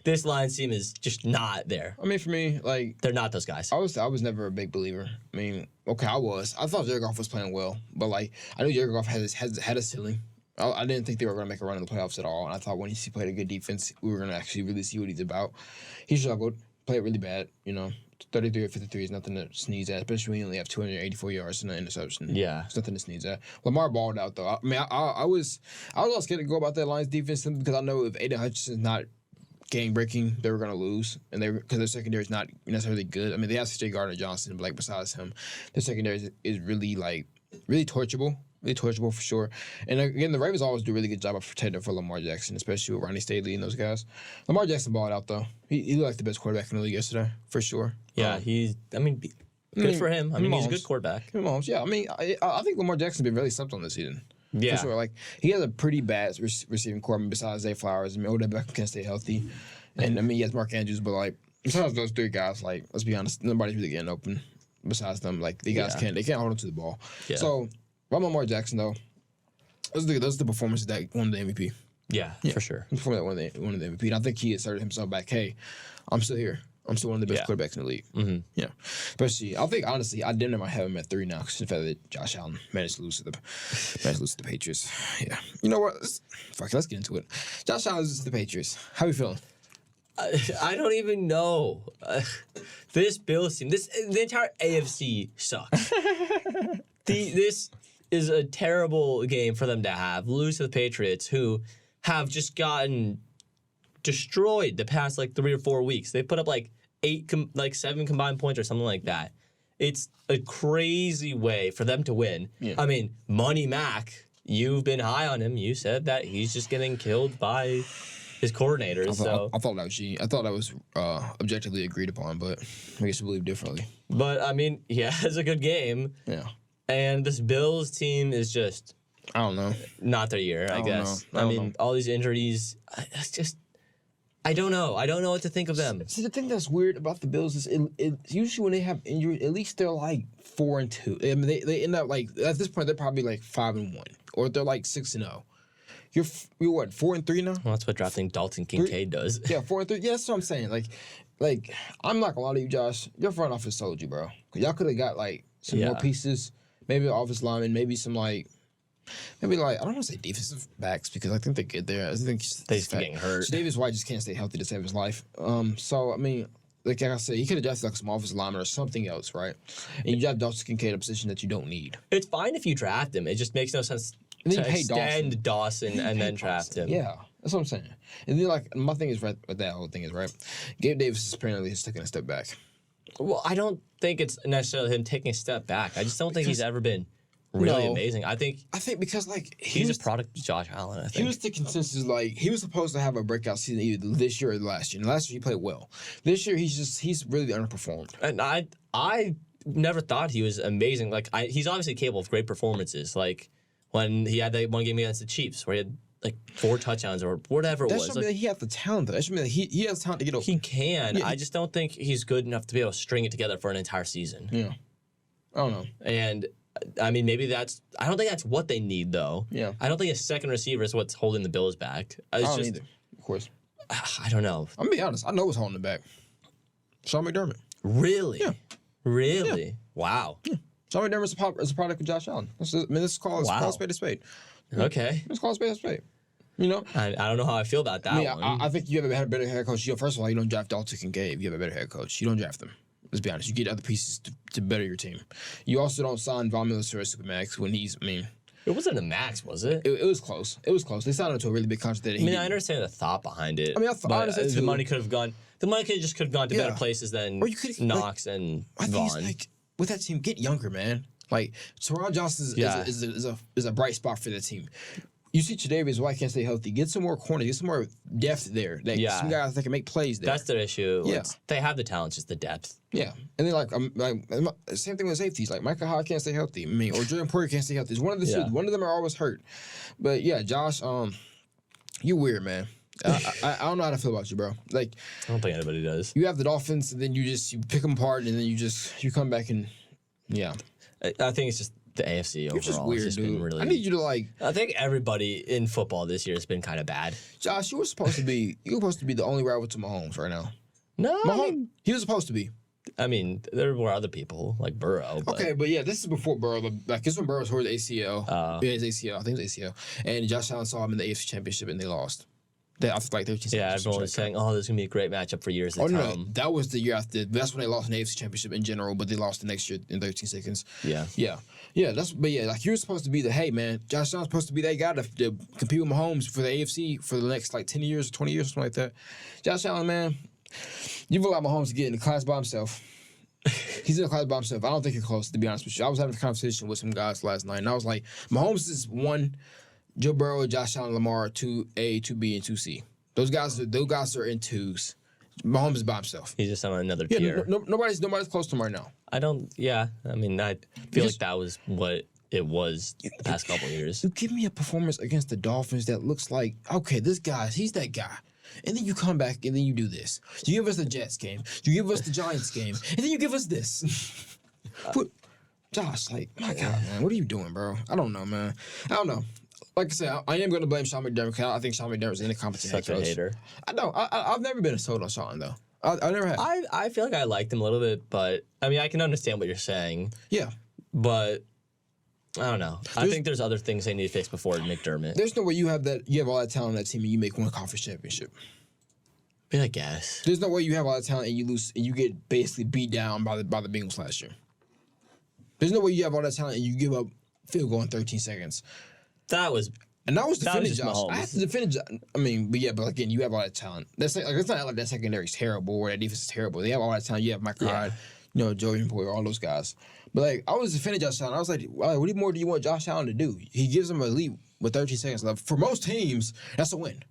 this Lions team is just not there. I mean, for me, like they're not those guys. I was never a big believer. I mean, okay, I thought Jared Goff was playing well, but like I knew Jared Goff had a ceiling. I didn't think they were going to make a run in the playoffs at all, and I thought when he played a good defense, we were going to actually really see what he's about. He struggled, played really bad. 33 or 53 is nothing to sneeze at, especially when you only have 284 yards and an interception. Yeah. It's nothing to sneeze at. Lamar balled out, though. I mean, I was a little scared to go about that Lions defense because I know if Aiden Hutchinson's not game-breaking, they were going to lose, and because their secondary is not necessarily good. I mean, they have C.J. Gardner-Johnson, but, like, besides him, their secondary is really, like, really torchable. Really torchable for sure. And again, the Ravens always do a really good job of protecting for Lamar Jackson, especially with Ronnie Staley and those guys. Lamar Jackson balled out, though. He looked like the best quarterback in the league yesterday, for sure. Yeah, good for him. I mean, he's a good quarterback. Yeah, I mean, I think Lamar Jackson's been really slept on this season. Yeah. For sure. Like, he has a pretty bad receiving core besides Zay Flowers. I mean, Odell Beckham can't stay healthy. And, I mean, he has Mark Andrews, but, like, besides those three guys, like, let's be honest, nobody's really getting open besides them. Like, the guys can't hold on to the ball. Yeah. So, about Lamar Jackson, though, those are the performances that won the MVP. Yeah, for sure. Performance that won the MVP. And I think he asserted himself back, hey, I'm still here. I'm still one of the best quarterbacks in the league. Mm-hmm. Yeah. Especially, I think, honestly, I didn't have him at 3 now because the fact that Josh Allen managed to lose to the Patriots. Yeah. You know what? Let's get into it. Josh Allen loses to the Patriots. How are you feeling? I don't even know. This Bills team, the entire AFC sucks. This is a terrible game for them to have. Lose to the Patriots, who have just gotten destroyed the past like 3 or 4 weeks. They put up like 7 combined points or something like that. It's a crazy way for them to win. Yeah. I mean, Money Mac, you've been high on him. You said that he's just getting killed by his coordinators. I thought that was objectively agreed upon, but I guess you believe differently. But I mean, he has a good game. Yeah. And this Bills team is just, I don't know, not their year, I guess. I mean, all these injuries, it's just, I don't know. I don't know what to think of them. See, the thing that's weird about the Bills is it usually when they have injuries, at least they're like 4-2. I mean, they end up like, at this point, they're probably like 5-1, or they're like 6-0. You're what, 4-3 now? Well, that's what drafting Dalton Kincaid does. Yeah, 4-3. Yeah, that's what I'm saying. Like I'm not gonna lie to you, Josh. Your front office told you, bro. Y'all could have got like some more pieces. Maybe an offensive lineman, maybe some maybe I don't want to say defensive backs because I think they're good there. I think they're just getting hurt. So Davis White just can't stay healthy to save his life. So I mean, like I said, he could have drafted like some offensive lineman or something else, right? And you draft Dalton Kincaid a position that you don't need. It's fine if you draft him. It just makes no sense to extend Dawson and then draft him. Yeah, that's what I'm saying. And then like my thing is right. What that whole thing is right. Gabe Davis is apparently taking a step back. Well, I don't think it's necessarily him taking a step back. I just don't think he's ever been really amazing. I think because like he's a product of Josh Allen. I think he was the consensus. Like he was supposed to have a breakout season either this year or last year. And last year he played well. This year he's really underperformed. And I never thought he was amazing. Like he's obviously capable of great performances. Like when he had that one game against the Chiefs where he had like 4 touchdowns or whatever it That was. should Like, mean that he has the talent. Though. That should mean that he has talent to get over. he can. Yeah. I just don't think he's good enough to be able to string it together for an entire season. Yeah. I don't know. And I mean, maybe I don't think that's what they need, though. Yeah. I don't think a second receiver is what's holding the Bills back. I don't either. Of course. I don't know. I'm gonna be honest. I know what's holding it back. Sean McDermott. Really? Yeah. Really? Yeah. Wow. Yeah. Sean McDermott's a product of Josh Allen. Let's call a spade a spade. Okay. Let's call a spade a spade. You know? I don't know how I feel about that one. I think you have a better head coach. First of all, you don't draft Dalton Kincaid. You have a better head coach. You don't draft them. Let's be honest. You get other pieces to better your team. You also don't sign Von Miller to a Supermax when it wasn't a max, was it? It was close. It was close. They signed him to a really big contract. I understand the thought behind it. I understand the too. money could have gone. The money just could have gone to better places than Knox and I Vaughn. think like with that team, get younger, man. Like Teron Johnson is a bright spot for that team. You see Tre'Davious White can't stay healthy. Get some more corners. Get some more depth there. Some guys that can make plays there. That's their issue. Yeah. They have the talent, just the depth. Yeah. And then like same thing with safeties. Like Michael Hyde can't stay healthy. or Jordan Poyer can't stay healthy. It's one of the two. One of them are always hurt. But yeah, Josh, you weird, man. I don't know how to feel about you, bro. Like I don't think anybody does. you have the Dolphins, and then you pick them apart, and then you come back and I think it's just the AFC overall. You're just weird, it's dude. Really, I need you to like. I think everybody in football this year has been kind of bad. Josh, you were supposed to be the only rival to Mahomes right now. No, Mahomes, he was supposed to be. I mean, there were other people like Burrow. But... Okay, but yeah, this is before Burrow. Like this when Burrow tore his ACL. His ACL. I think it was ACL. And Josh Allen saw him in the AFC Championship, and they lost. After like 13 seconds. Yeah, everyone was saying, "Oh, this is gonna be a great matchup for years to come." No, that was the year after. That's when they lost an AFC Championship in general, but they lost the next year in 13 seconds. Yeah. Like you're supposed to be the Josh Allen's supposed to be that guy to compete with Mahomes for the AFC for the next like 10 years, 20 years, something like that. Josh Allen, man, you've allowed Mahomes to get in the class by himself. He's in a class by himself. I don't think you're close, to be honest with you. I was having a conversation with some guys last night, and I was like, Mahomes is 1, Joe Burrow, Josh Allen, Lamar 2A, 2B, and 2C. Those guys are in 2s. Mahomes is by himself. He's just on another tier. Nobody's close to him right now. I mean, I feel like that was what it was the past couple of years. You give me a performance against the Dolphins that looks like, okay, he's that guy. And then you come back and then you do this. You give us the Jets game. You give us the Giants game. And then you give us this. Josh, like, my God, man, what are you doing, bro? I don't know, man. I don't know. Like I said, I am going to blame Sean McDermott because I think Sean McDermott's an incompetent head coach. Such a hater. I know. I've never been sold on Sean, though. I never have. I feel like I liked him a little bit, but I mean, I can understand what you're saying. Yeah. But I don't know. I think there's other things they need to fix before McDermott. There's no way you have all that talent on that team and you make one conference championship. I guess. There's no way you have all that talent and you lose and you get basically beat down by the Bengals last year. There's no way you have all that talent and you give up field goal in 13 seconds. That was defending Josh. I have to defend. I mean, but again, you have all that talent. It's not like that secondary is terrible or that defense is terrible. They have all that talent. You have Michael Hyde, Jordan Poyer, all those guys. But like, I was defending Josh Allen. I was like, what more do you want Josh Allen to do? He gives them a lead with 13 seconds left. For most teams, that's a win.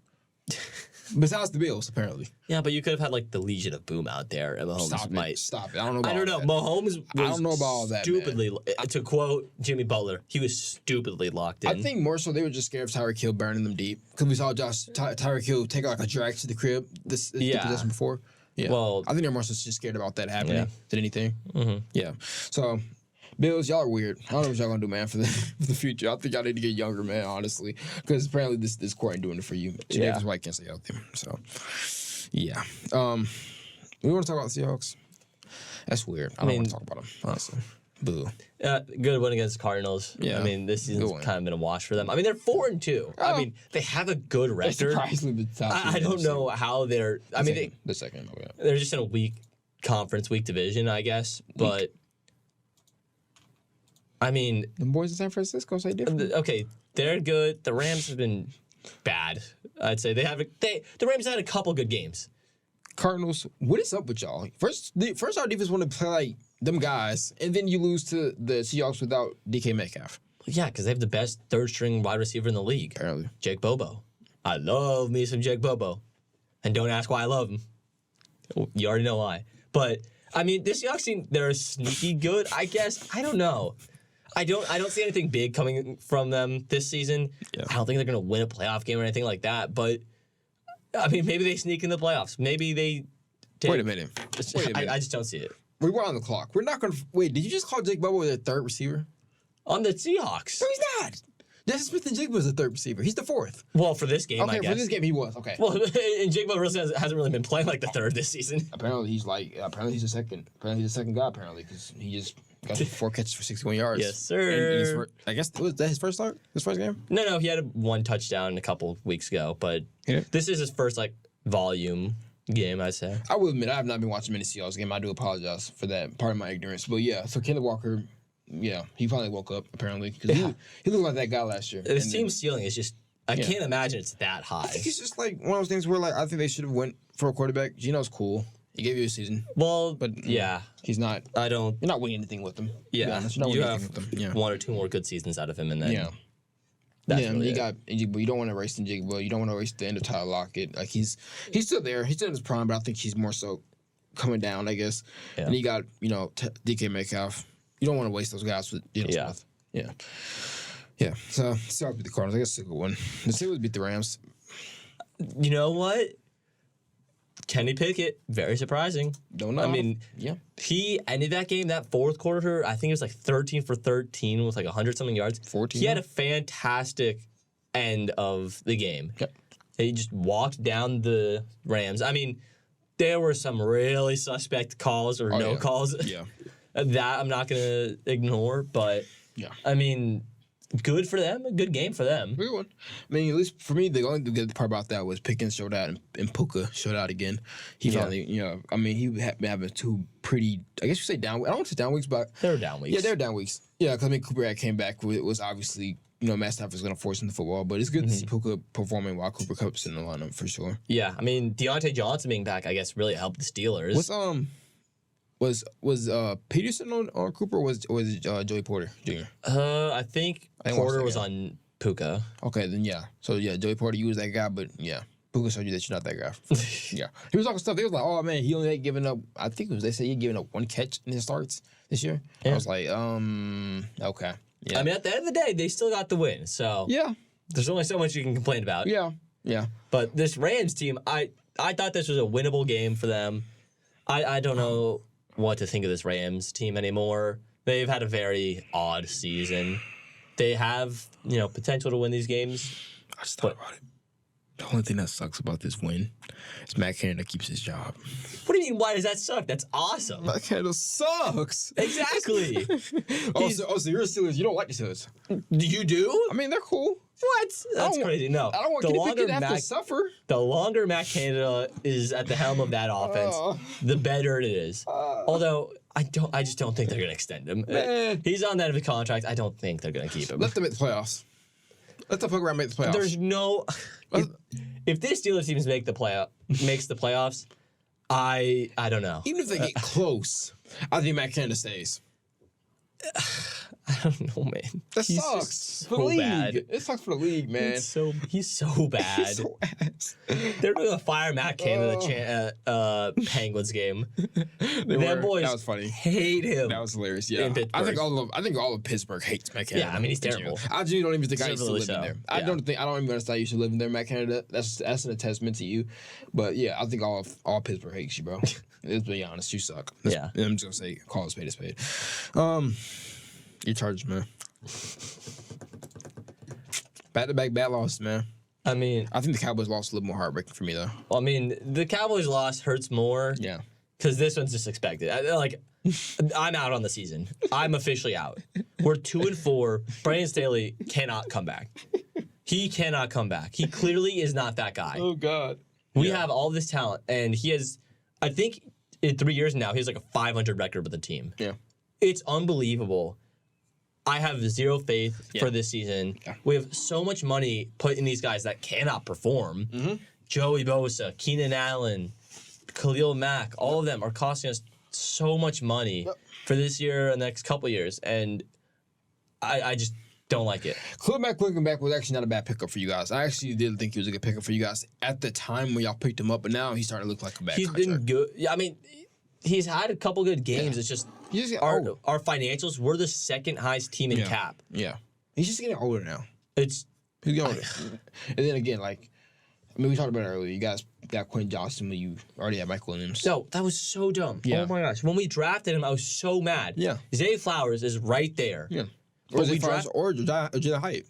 Besides the Bills, apparently. Yeah, but you could have had like the Legion of Boom out there, and Mahomes Stop it. I don't know. Mahomes was I don't know about all that. Stupidly, to quote Jimmy Butler, he was stupidly locked in. I think more so they were just scared of Tyreek Hill burning them deep because we saw Tyreek Hill take like a drag to the crib this possession before. Yeah. Well, I think they're more so just scared about that happening than anything. Mm-hmm. Yeah. So, Bills, y'all are weird. I don't know what y'all gonna do, man, for the future. I think y'all need to get younger, man, honestly, because apparently this court ain't doing it for you. Tre'Davious White can't stay healthy. So, yeah. We want to talk about the Seahawks. That's weird. I don't want to talk about them, honestly. Boo. Good win against the Cardinals. Yeah. I mean, this season's kind of been a wash for them. I mean, they're 4-2. I mean, they have a good record. Surprisingly, the top I don't know how they're. I mean, the second. They're just in a weak conference, weak division, I guess. But I mean, the boys in San Francisco say different. Okay, they're good. The Rams have been bad. I'd say the Rams had a couple good games. Cardinals, what is up with y'all? First our defense want to play like them guys, and then you lose to the Seahawks without DK Metcalf. Yeah, because they have the best third-string wide receiver in the league. Apparently. Jake Bobo. I love me some Jake Bobo. And don't ask why I love him. You already know why. But, I mean, the Seahawks team, they're sneaky good, I guess. I don't know. I don't see anything big coming from them this season. Yeah. I don't think they're going to win a playoff game or anything like that. But I mean, maybe they sneak in the playoffs. Maybe they. Wait a minute. I just don't see it. We were on the clock. We're not going to wait. Did you just call Jake Bubble their third receiver? On the Seahawks. No, he's not. Jason Smith and Jigba is the third receiver. He's the fourth. Well, for this game, Okay, I guess. for this game he was. Okay. Well, and Jigba really hasn't really been playing like the third this season. Apparently he's the second. Apparently he's the second guy. Apparently because he just got 4 catches for 61 yards. Yes, sir. I guess was that his first start? His first game? No, he had one touchdown a couple weeks ago, but this is his first volume game, I'd say. I will admit I have not been watching many Seahawks game. I do apologize for that part of my ignorance. But yeah, so Kenneth Walker, yeah, he finally woke up apparently because he looked like that guy last year. His team's ceiling is just I can't imagine it's that high. I think it's just like one of those things where I think they should have went for a quarterback. Gino's cool. He gave you a season. Well, but yeah, he's not. You're not winning anything with him. Yeah, you have 1 or 2 more good seasons out of him, and then you got Jigba. You don't want to race the Jigba. You don't want to race the end of Tyler Lockett. Like he's still there. He's still in his prime, but I think he's more so coming down. I guess. Yeah. And you got DK Metcalf. You don't want to waste those guys with Smith. Yeah. Yeah. So Seahawks beat the Cardinals. I guess it's a good one. The Steelers beat the Rams. You know what? Kenny Pickett, very surprising. Don't know. I mean, he ended that game, that fourth quarter, I think it was 13 for 13 with 100-something yards. 14. He had a fantastic end of the game. Yep. He just walked down the Rams. I mean, there were some really suspect calls or calls. Yeah. That I'm not going to ignore, but I mean, good for them. A good game for them. Good one. I mean, at least for me, the only good part about that was Pickens showed out and Puka showed out again. He finally, I mean, he had been having 2 pretty, I guess you say down. I don't want to say down weeks, but they were down weeks. Yeah, they were down weeks. Yeah, because I mean, Cooper came back. It was obviously Matt Stafford's going to force him to football, but it's good to see Puka performing while Cooper Kupp's in the lineup for sure. Yeah, I mean, Deontay Johnson being back, I guess, really helped the Steelers. Was Peterson on Cooper or was Joey Porter Jr.? I think Porter was on Puka. Okay, then So Joey Porter, you was that guy, but Puka showed you that you're not that guy. Yeah. He was talking stuff. They was like, oh man, he only had given up, I think they said he had given up 1 catch in his starts this year. Yeah. I was like, okay. Yeah. I mean, at the end of the day, they still got the win. So there's only so much you can complain about. Yeah. But this Rams team, I thought this was a winnable game for them. I don't know what to think of this Rams team anymore. They've had a very odd season. They have, potential to win these games. I just thought about it. The only thing that sucks about this win is Matt Canada keeps his job. What do you mean, why does that suck? That's awesome. Matt Canada sucks. Exactly. So you're a Steelers. You don't like the Steelers. You do? I mean, they're cool. What? That's crazy. No. I don't want Kenny Pickett to have to suffer. The longer Matt Canada is at the helm of that offense, the better it is. Although I just don't think they're going to extend him. He's on that of a contract. I don't think they're going to keep him. Let them make the playoffs. Let the program make the playoffs. There's no. If this Steelers team makes the playoffs, I don't know. Even if they get close, I think Matt Canada stays. I don't know, man. That sucks. So bad. It sucks for the league, man. He's so bad. He's so ass. They're going to fire Matt Canada Penguins game. Them boys that was funny. Hate him. That was hilarious. Yeah, I think all of Pittsburgh hates Matt Canada. Yeah, I mean he's terrible. I genuinely don't even think I used to live in there. I don't even understand you should live in there, Matt Canada. That's an attestament to you. But yeah, I think all Pittsburgh hates you, bro. Let's be honest, you suck. I'm just gonna say, call a spade a spade. You Chargers, man. Back-to-back bad loss, man. I mean, I think the Cowboys lost a little more heartbreaking for me, though. Well, I mean, the Cowboys loss hurts more. Yeah. Because this one's just expected. I'm out on the season. I'm officially out. We're 2-4. Brandon Staley cannot come back. He cannot come back. He clearly is not that guy. Oh, God. We have all this talent, and he has, I think, in 3 years now, he has a 500 record with the team. Yeah. It's unbelievable. I have zero faith for this season. Yeah. We have so much money put in these guys that cannot perform. Mm-hmm. Joey Bosa, Keenan Allen, Khalil Mack, all of them are costing us so much money for this year and the next couple years, and I just don't like it. Khalil Mack looking back was actually not a bad pickup for you guys. I actually did think he was a good pickup for you guys at the time when y'all picked him up, but now he's starting to look like a bad contract. Been good. Yeah, I mean, he's had a couple good games. It's just He's just getting our old. our financials. We're the second highest team in cap. Yeah. He's just getting older now. It's He's getting older. And then again, like, I mean, we talked about it earlier. You guys got Quentin Johnston when you already had Mike Williams. no, that was so dumb. Yeah. Oh my gosh, when we drafted him, I was so mad. Yeah. Zay Flowers is right there. Yeah. But Or we Jalen Hype.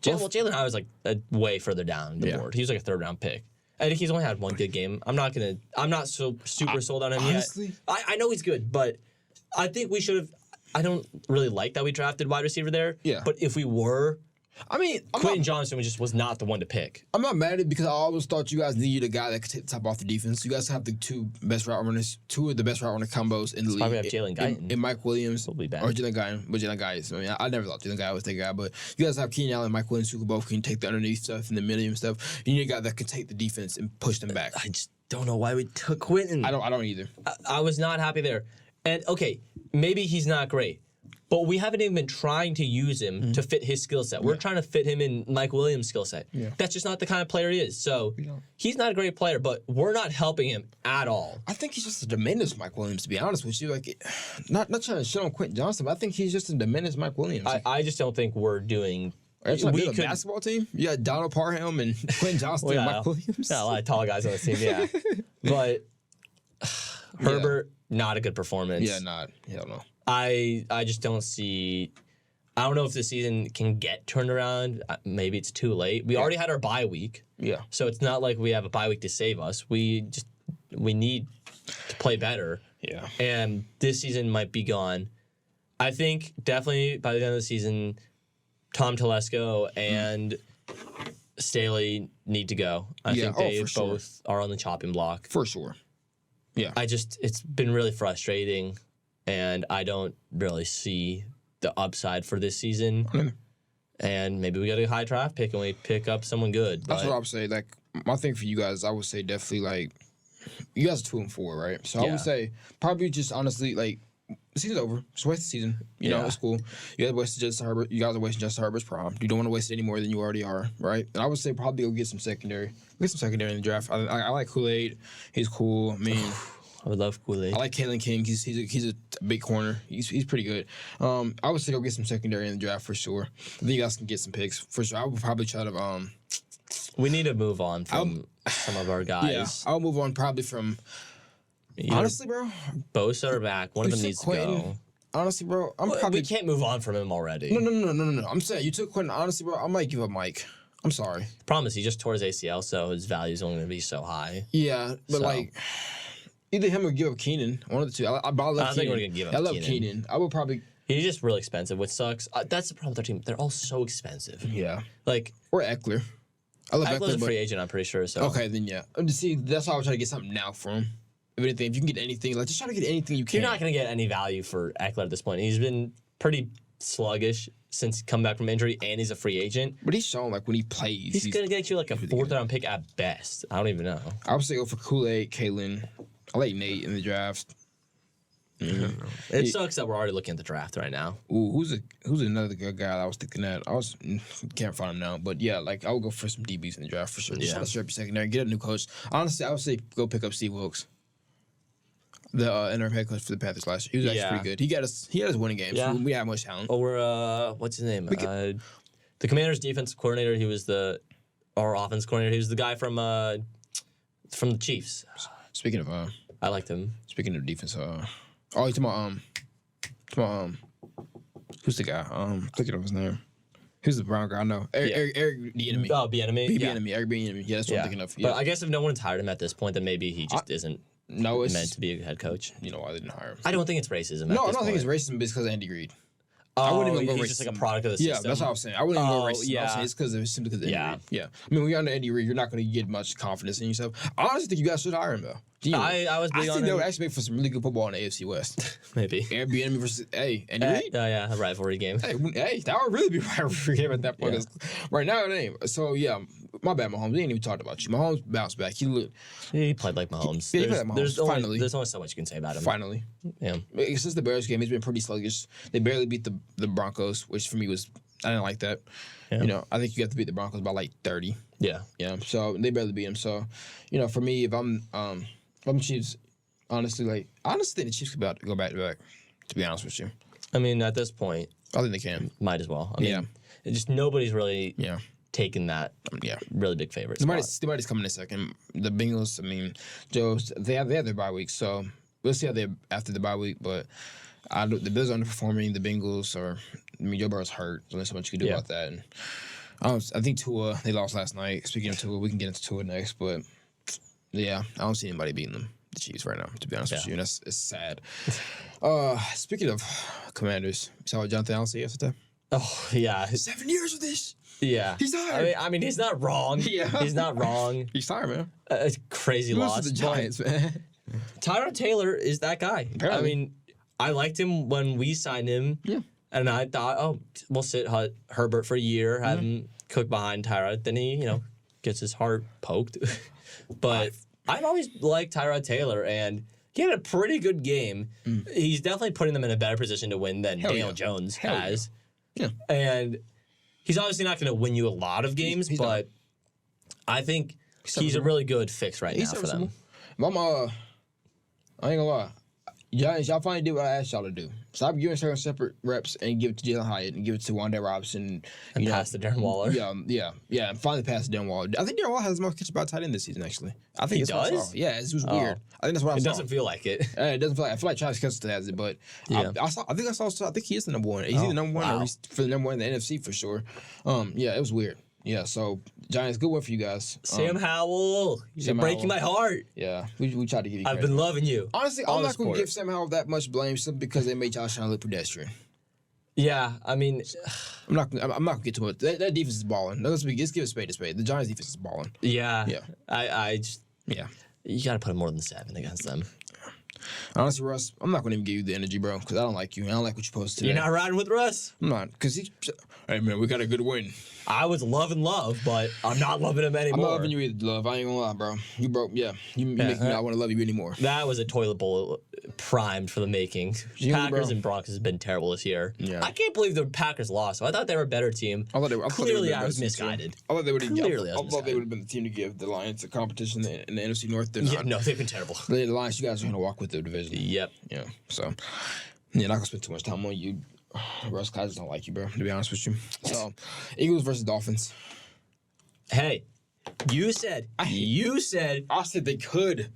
Jalen Howard's like way further down the Yeah. board. He was like a 3rd round pick. I think he's only had one good game. I'm not so super sold on him honestly, yet. I know he's good, but I think we should have. I don't really like that we drafted wide receiver there. Yeah. But if we were, I mean, Quentin Johnston was not the one to pick. I'm not mad at it because I always thought you guys needed a guy that could take the top off the defense. You guys have the two of the best route runner combos in the league. Probably have Jalen Guyton. And Mike Williams. Will be bad. Or Jalen Guyton. But Jalen Guyton. I mean, I never thought Jalen Guyton was that guy. But you guys have Keenan Allen and Mike Williams who both can take the underneath stuff and the medium stuff. You need a guy that can take the defense and push them back. I just don't know why we took Quentin. I don't either. I was not happy there. And okay, maybe he's not great, but we haven't even been trying to use him to fit his skill set. We're trying to fit him in Mike Williams' skill set. Yeah. That's just not the kind of player he is. So don't. he's not a great player, but we're not helping him at all. I think he's just a diminished Mike Williams, to be honest with you. Like, not trying to shit on Quentin Johnston, but I think he's just a diminished Mike Williams. I just don't think we're doing. Every time we we a basketball team, you got Donald Parham and Quentin Johnston and Mike Williams. Yeah, a lot of tall guys on the team, yeah. But Herbert, not a good performance. Yeah, hell no. I just don't see. I don't know if the season can get turned around. Maybe it's too late. We already had our bye week. Yeah. So it's not like we have a bye week to save us. We need to play better. Yeah. And this season might be gone. I think definitely by the end of the season, Tom Telesco and Staley need to go. I think they for sure. both are on the chopping block. For sure. Yeah. It's been really frustrating, and I don't really see the upside for this season. And maybe we got a high draft pick and we pick up someone good. That's what I would say. Like, my thing for you guys, I would say definitely, like, you guys are 2-4, right? So I would say probably just honestly, like, the season's over. Just waste the season. You know, it's cool. You guys wasted Justin Herbert. You guys are wasting Justin Herbert's prime. You don't want to waste it any more than you already are, right? And I would say probably go get some secondary. Get some secondary in the draft. I like Kool-Aid. He's cool. I mean, I would love Kool-Aid. I like Kalen King. He's a big corner. He's pretty good. I would say go get some secondary in the draft for sure. I think you guys can get some picks for sure. I would probably try to We need to move on from some of our guys. Yeah, I'll move on probably from. Honestly, bro, Bosa are back. One of them needs to go. Honestly, bro, We can't move on from him already. No. I'm saying you took Quentin. Honestly, bro, I might give up Mike. I'm sorry. Promise, he just tore his ACL, so his value is only going to be so high. Yeah, but like, either him or give up Keenan. One of the two. I love think Keenan. we're gonna give up I love Keenan. Keenan. I would probably. He's just really expensive, which sucks. That's the problem with our team. They're all so expensive. Yeah. Like, Or Eckler. I love Eckler's Eckler, a but free agent, I'm pretty sure. So okay, then yeah. See, that's why I was trying to get something now for him. If anything, if you can get anything, like just try to get anything you can. You're not going to get any value for Eckler at this point. He's been pretty sluggish since coming back from injury, and he's a free agent. But he's shown like when he plays, He's going to get you like a 4th round pick at best. I don't even know. I would say go for Kool-Aid, Kalen. I like Nate in the draft. It sucks that we're already looking at the draft right now. Ooh, who's another good guy that I was thinking that can't find him now, but yeah, like I would go for some DBs in the draft for sure. Just strap your secondary, get a new coach. Honestly, I would say go pick up Steve Wilkes, the interim head coach for the Panthers last year. He was actually pretty good. He had his winning games. Yeah. We had much talent. Or what's his name? The Commanders' defensive coordinator. He was our offense coordinator. He was the guy from the Chiefs. Speaking of I liked him. Speaking of defense, you're talking about who's the guy? Thinking of his name. Who's the brown guy? I know. Eric Bieniemy. Oh, Bieniemy. Bieniemy. Eric Bieniemy. Yeah, that's what I'm thinking of. Yeah. But I guess if no one's hired him at this point, then maybe he just isn't it's meant to be a head coach. You know why they didn't hire him? I don't think it's racism. No, I don't think it's racism. But it's because of Andy Reid. I Oh, wouldn't even go he's racism. just like a product of the system. Yeah, that's what I was saying. I wouldn't even go racism. I was yeah. saying it's simply because of Andy Yeah. Reid. Yeah. I mean, when you're under Andy Reid, you're not going to get much confidence in yourself. I honestly think you guys should hire him, though. I was big think on they him. would actually make for some really good football in the AFC West. Maybe. Airbnb versus Andy Reid. Yeah, a rivalry game. Hey, that would really be a rivalry game at that point. Yeah. Right now, it ain't. So, yeah, my bad, Mahomes. We ain't even talked about you. Mahomes bounced back. He played like Mahomes. He played like Mahomes, finally. There's only so much you can say about him. Finally. Yeah. Since the Bears game, he's been pretty sluggish. They barely beat the Broncos, which for me I didn't like that. Yeah. You know, I think you have to beat the Broncos by like 30. Yeah. Yeah. So they barely beat him. So, you know, for me, if I'm Chiefs, Honestly, think the Chiefs could about to go back to back. To be honest with you, I mean, at this point, I think they can. might as well. I mean, it just nobody's really taken that really big favorite spot. Somebody's coming in second. The Bengals, I mean, they have their bye week, so we'll see how they after the bye week. But the Bills are underperforming. The Bengals are. I mean, Joe Burrow's hurt. There's only so much you can do about that. And I think Tua, they lost last night. Speaking of Tua, we can get into Tua next, but yeah, I don't see anybody beating them. The Chiefs right now, to be honest with you, and it's sad. Speaking of Commanders, you saw what Jonathan Allen said yesterday? Oh, yeah. 7 years of this. Yeah. He's tired. I mean, he's not wrong. He's not wrong. He's tired, man. It's crazy loss. To the Giants, man. Tyrod Taylor is that guy. Apparently. I mean, I liked him when we signed him. Yeah. And I thought, we'll sit Herbert for a year, have him cook behind Tyrod. Then he, gets his heart poked. But I've always liked Tyrod Taylor, and he had a pretty good game. He's definitely putting them in a better position to win than Daniel Jones has. Yeah. And he's obviously not going to win you a lot of games, but I think he's a really good fix now for them. Mama, I ain't gonna lie. Y'all finally did what I asked y'all to do. Stop giving certain separate reps and give it to Jalen Hyatt and give it to Wan'Dale Robinson. And pass to Darren Waller. Yeah. And finally pass to Darren Waller. I think Darren Waller has more catch about tight end this season, actually. I think he does? Yeah, it was weird. I think that's what I saw. It doesn't feel like it. It doesn't feel like I feel like Travis Kelce has it, but I think he is the number one. He's either number one or he's for the number one in the NFC for sure. It was weird. Yeah, so Giants, good one for you guys. Sam Howell, you're breaking my heart. Yeah, we tried to give you credit. I've been loving you. Honestly, I'm not going to give Sam Howell that much blame simply because they made Josh Allen look pedestrian. Yeah, I mean, I'm not going to get too much. That defense is balling. Let's give a spade a spade. The Giants defense is balling. Yeah. I just you got to put more than 7 against them. Honestly, Russ, I'm not going to even give you the energy, bro, because I don't like you. I don't like what you posted today. You're not riding with Russ? I'm not, because hey, man, we got a good win. I was loving Love, but I'm not loving him anymore. I'm not loving you either, Love. I ain't going to lie, bro. You broke, You make me not want to love you anymore. That was a toilet bowl primed for the making. Packers and Broncos have been terrible this year. Yeah. I can't believe the Packers lost. I thought they were a better team. Clearly, I was misguided. I thought they would have been the team to give the Lions a competition in the NFC North. No, they've been terrible. The Lions, you guys are going to walk with the division. Yep. Yeah. So, not going to spend too much time on you. Russ, I just don't like you, bro, to be honest with you. So, Eagles versus Dolphins. Hey, you said. I said they could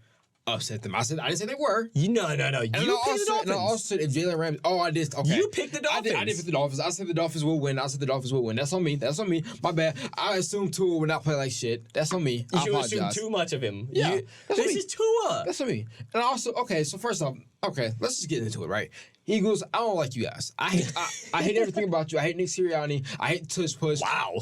upset them. I didn't say they were. No. You picked the Dolphins. And I also said if Jalen Ramsey. Oh, I did. Okay. You picked the Dolphins. I did pick the Dolphins. I said the Dolphins will win. That's on me. My bad. I assumed Tua would not play like shit. That's on me. I apologize. You assumed too much of him. Yeah. This is Tua. That's on me. And also, so first off, let's just get into it, right? Eagles, I don't like you guys. I hate everything about you. I hate Nick Sirianni. I hate Tush Push. Wow.